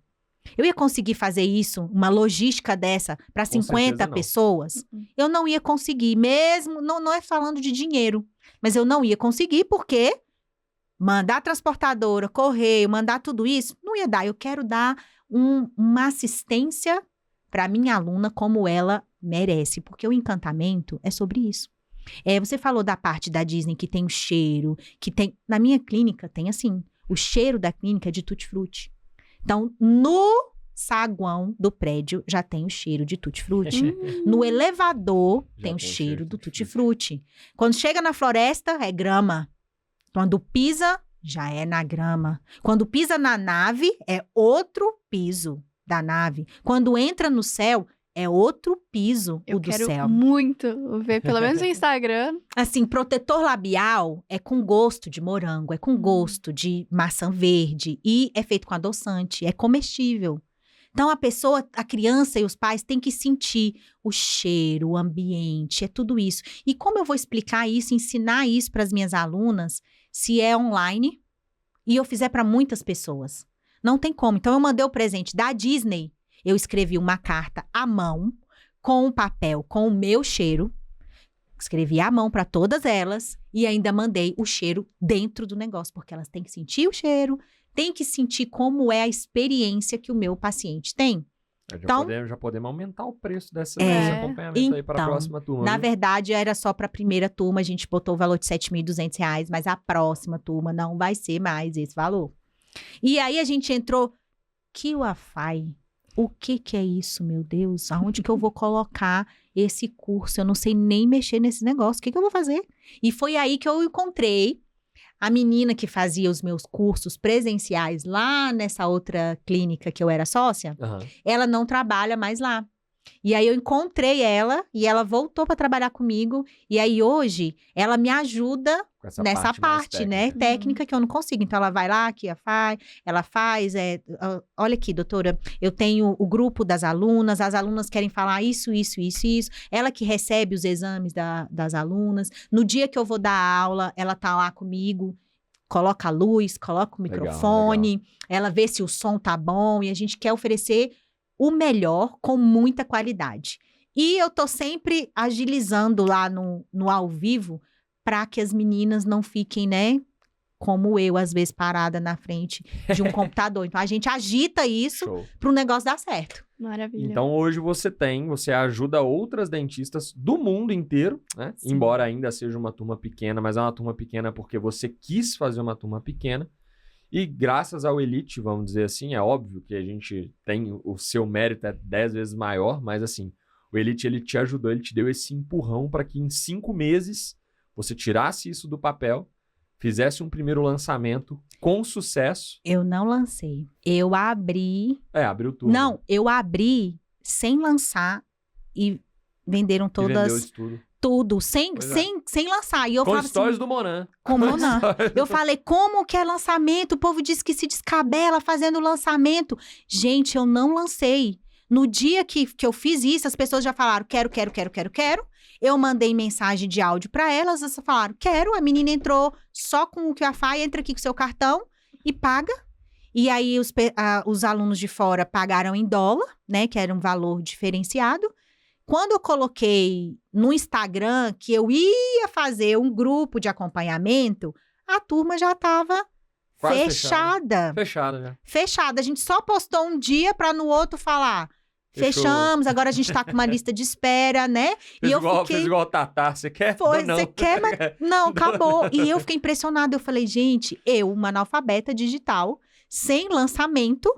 Eu ia conseguir fazer isso, uma logística dessa, para 50 pessoas? Eu não ia conseguir, mesmo, não é falando de dinheiro, mas eu não ia conseguir porque mandar transportadora, correio, mandar tudo isso, não ia dar. Eu quero dar uma assistência para minha aluna como ela merece, porque o encantamento é sobre isso. Você falou da parte da Disney que tem o cheiro, que tem... Na minha clínica tem assim, o cheiro da clínica é de tutti-frutti. Então, no saguão do prédio já tem o cheiro de tutti-frutti. No elevador Já tem o cheiro do tutti-frutti. Quando chega na floresta, é grama. Quando pisa, já é na grama. Quando pisa na nave, é outro piso da nave. Quando entra no céu, é outro piso, o do céu. Eu quero muito ver, pelo menos no Instagram. Assim, protetor labial é com gosto de morango, é com gosto de maçã verde e é feito com adoçante, é comestível. Então, a criança e os pais têm que sentir o cheiro, o ambiente, é tudo isso. E como eu vou explicar isso, ensinar isso para as minhas alunas, se é online e eu fizer para muitas pessoas? Não tem como. Então, eu mandei o presente da Disney. Eu escrevi uma carta à mão, com um papel, com o meu cheiro. Escrevi à mão para todas elas e ainda mandei o cheiro dentro do negócio, porque elas têm que sentir o cheiro, têm que sentir como é a experiência que o meu paciente tem. Já podemos aumentar o preço desse acompanhamento aí para a próxima turma. Na verdade, era só para a primeira turma, a gente botou o valor de R$7.200, mas a próxima turma não vai ser mais esse valor. E aí a gente entrou, QAFI. O que é isso, meu Deus? Aonde que eu vou colocar esse curso? Eu não sei nem mexer nesse negócio. O que eu vou fazer? E foi aí que eu encontrei a menina que fazia os meus cursos presenciais lá nessa outra clínica que eu era sócia. Ela não trabalha mais lá. E aí eu encontrei ela e ela voltou para trabalhar comigo. E aí hoje ela me ajuda nessa parte, né? Técnica que eu não consigo. Então ela vai lá, que ela faz. Olha aqui, doutora, eu tenho o grupo das alunas. As alunas querem falar isso. Ela que recebe os exames das alunas. No dia que eu vou dar aula, ela tá lá comigo. coloca a luz, coloca o Legal, microfone, ela vê se o som tá bom, e a gente quer oferecer o melhor com muita qualidade. E eu tô sempre agilizando lá no ao vivo para que as meninas não fiquem, né, como eu, às vezes, parada na frente de um computador. Então, a gente agita isso Show. para o negócio dar certo. Maravilha. Então, hoje você ajuda outras dentistas do mundo inteiro, né? Sim. Embora ainda seja uma turma pequena, mas é uma turma pequena porque você quis fazer uma turma pequena. E graças ao Elite, vamos dizer assim, é óbvio que a gente tem o seu mérito é 10 vezes maior, mas assim, o Elite, ele te ajudou, ele te deu esse empurrão para que em 5 meses você tirasse isso do papel, fizesse um primeiro lançamento com sucesso. Eu não lancei. Eu abri... Abriu tudo. Não, eu abri sem lançar e venderam E vendeu todas... isso tudo. Tudo, sem Pois é. lançar. E eu Com falava stories assim... do Monan. Como Com não? stories Eu do- falei, como que é lançamento? O povo disse que se descabela fazendo lançamento. Gente, eu não lancei. No dia que eu fiz isso, as pessoas já falaram, quero. Eu mandei mensagem de áudio para elas, elas falaram, quero. A menina entrou só com o QIAFI, entra aqui com seu cartão e paga. E aí, os alunos de fora pagaram em dólar, né? Que era um valor diferenciado. Quando eu coloquei no Instagram que eu ia fazer um grupo de acompanhamento, a turma já estava Quase fechada. Fechado, né? Fechada. A gente só postou um dia para no outro falar. Fechou. Fechamos, agora a gente tá com uma lista de espera, né? Fez igual o Tatá, você quer? Foi, Ou não? você quer, mas não, acabou. E eu fiquei impressionada. Eu falei, gente, eu, uma analfabeta digital, sem lançamento,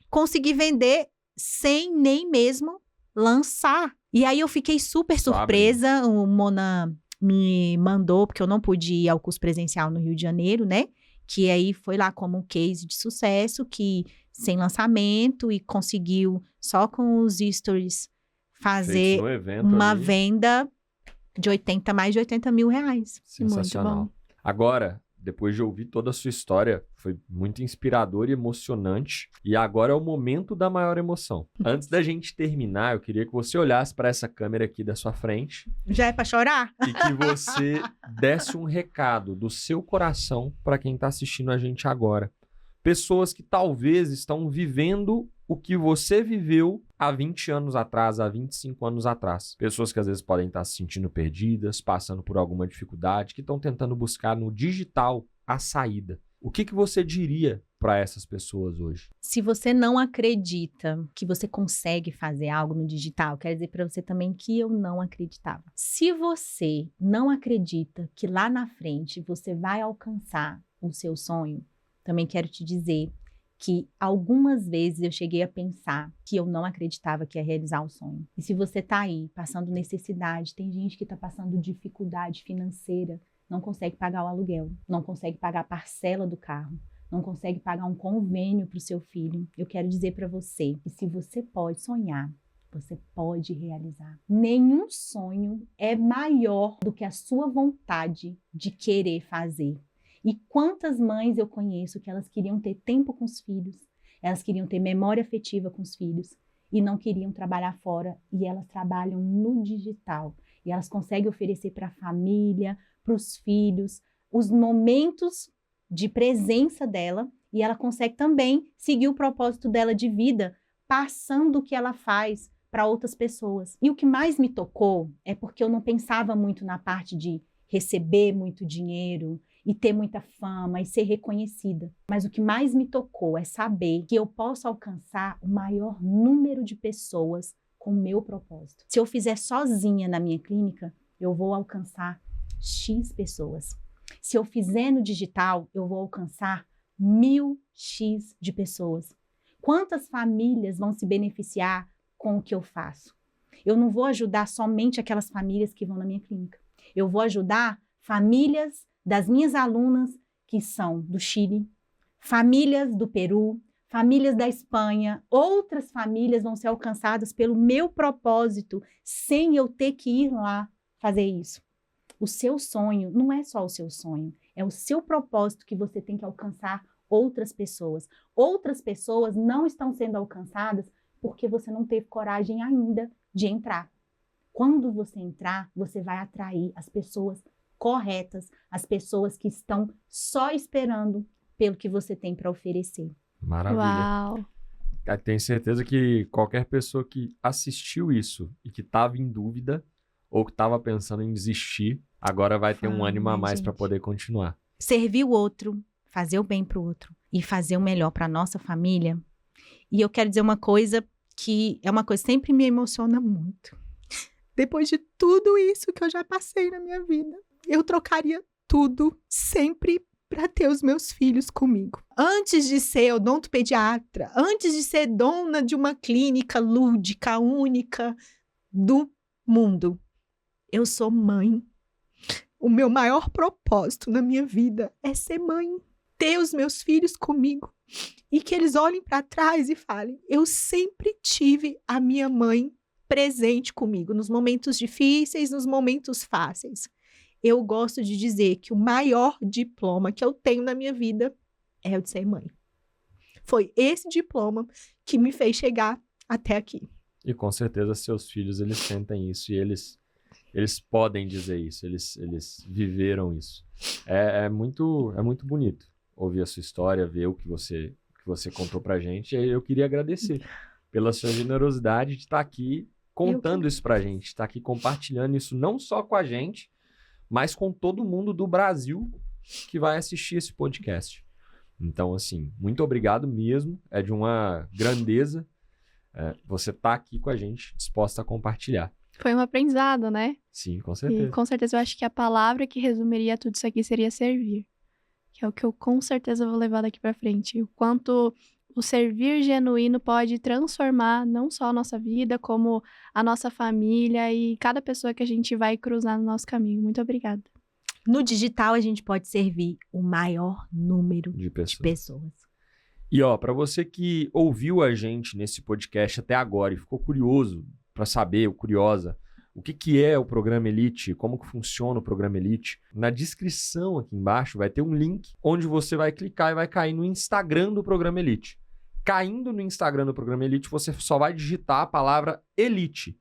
consegui vender sem nem mesmo lançar. E aí eu fiquei super Só surpresa. O Mona me mandou, porque eu não pude ir ao curso presencial no Rio de Janeiro, né? Que aí foi lá como um case de sucesso, que sem lançamento e conseguiu só com os stories fazer Feitos no evento uma ali. venda de mais de 80 mil reais. Sensacional. Muito bom. Agora, depois de ouvir toda a sua história, foi muito inspirador e emocionante. E agora é o momento da maior emoção. Antes da gente terminar, eu queria que você olhasse para essa câmera aqui da sua frente Já é pra chorar? e que você desse um recado do seu coração para quem está assistindo a gente agora. Pessoas que talvez estão vivendo o que você viveu há 20 anos atrás, há 25 anos atrás. Pessoas que às vezes podem estar se sentindo perdidas, passando por alguma dificuldade, que estão tentando buscar no digital a saída. O que você diria para essas pessoas hoje? Se você não acredita que você consegue fazer algo no digital, quero dizer para você também que eu não acreditava. Se você não acredita que lá na frente você vai alcançar o seu sonho, também quero te dizer que algumas vezes eu cheguei a pensar que eu não acreditava que ia realizar o sonho. E se você tá aí passando necessidade, tem gente que tá passando dificuldade financeira, não consegue pagar o aluguel, não consegue pagar a parcela do carro, não consegue pagar um convênio para o seu filho. Eu quero dizer para você que se você pode sonhar, você pode realizar. Nenhum sonho é maior do que a sua vontade de querer fazer. E quantas mães eu conheço que elas queriam ter tempo com os filhos, elas queriam ter memória afetiva com os filhos e não queriam trabalhar fora, e elas trabalham no digital. E elas conseguem oferecer para a família, para os filhos, os momentos de presença dela, e ela consegue também seguir o propósito dela de vida, passando o que ela faz para outras pessoas. E o que mais me tocou é porque eu não pensava muito na parte de receber muito dinheiro e ter muita fama e ser reconhecida. Mas o que mais me tocou é saber que eu posso alcançar o maior número de pessoas com o meu propósito. Se eu fizer sozinha na minha clínica, eu vou alcançar X pessoas. Se eu fizer no digital, eu vou alcançar 1000x de pessoas. Quantas famílias vão se beneficiar com o que eu faço? Eu não vou ajudar somente aquelas famílias que vão na minha clínica. Eu vou ajudar famílias das minhas alunas que são do Chile, famílias do Peru, famílias da Espanha, outras famílias vão ser alcançadas pelo meu propósito sem eu ter que ir lá fazer isso. O seu sonho não é só o seu sonho, é o seu propósito que você tem que alcançar outras pessoas. Outras pessoas não estão sendo alcançadas porque você não teve coragem ainda de entrar. Quando você entrar, você vai atrair as pessoas corretas, as pessoas que estão só esperando pelo que você tem para oferecer. Maravilha. Uau! Tenho certeza que qualquer pessoa que assistiu isso e que estava em dúvida ou que estava pensando em desistir, agora vai ter um ânimo a mais para poder continuar. Servir o outro, fazer o bem para o outro e fazer o melhor para nossa família. E eu quero dizer uma coisa que é uma coisa que sempre me emociona muito. Depois de tudo isso que eu já passei na minha vida, eu trocaria tudo sempre para ter os meus filhos comigo. Antes de ser odontopediatra, antes de ser dona de uma clínica lúdica única do mundo, eu sou mãe. O meu maior propósito na minha vida é ser mãe, ter os meus filhos comigo e que eles olhem para trás e falem: eu sempre tive a minha mãe presente comigo nos momentos difíceis, nos momentos fáceis. Eu gosto de dizer que o maior diploma que eu tenho na minha vida é o de ser mãe. Foi esse diploma que me fez chegar até aqui. E com certeza seus filhos, eles sentem isso e eles podem dizer isso, eles viveram isso. É muito bonito ouvir a sua história, ver o que você contou pra gente. E eu queria agradecer pela sua generosidade de estar aqui contando isso pra gente, estar aqui compartilhando isso não só com a gente, mas com todo mundo do Brasil que vai assistir esse podcast. Então, assim, muito obrigado mesmo. É de uma grandeza você tá aqui com a gente, disposta a compartilhar. Foi um aprendizado, né? Sim, com certeza. E com certeza eu acho que a palavra que resumiria tudo isso aqui seria servir. Que é o que eu com certeza vou levar daqui pra frente. O quanto o servir genuíno pode transformar não só a nossa vida, como a nossa família e cada pessoa que a gente vai cruzar no nosso caminho. Muito obrigada. No digital, a gente pode servir o maior número de pessoas. E ó, para você que ouviu a gente nesse podcast até agora e ficou curioso para saber, curiosa, o que é o Programa Elite, como que funciona o Programa Elite, na descrição aqui embaixo vai ter um link onde você vai clicar e vai cair no Instagram do Programa Elite. Caindo no Instagram do Programa Elite, você só vai digitar a palavra Elite.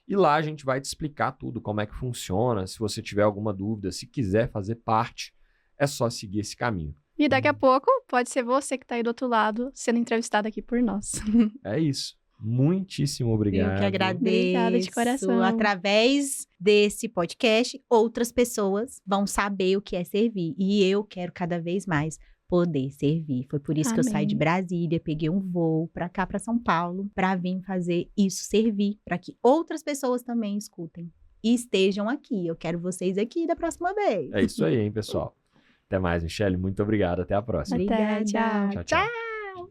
E lá a gente vai te explicar tudo, como é que funciona, se você tiver alguma dúvida, se quiser fazer parte, é só seguir esse caminho. E daqui a pouco pode ser você que está aí do outro lado sendo entrevistado aqui por nós. É isso. Muitíssimo obrigado. Eu que agradeço. Obrigada de coração. Através desse podcast, outras pessoas vão saber o que é servir. E eu quero cada vez mais poder servir. Foi por isso que eu saí de Brasília, peguei um voo para cá, para São Paulo, para vir fazer isso, servir, para que outras pessoas também escutem e estejam aqui. Eu quero vocês aqui da próxima vez. É isso aí, hein, pessoal. Até mais, Michele. Muito obrigado. Até a próxima. Até, tchau. Tchau.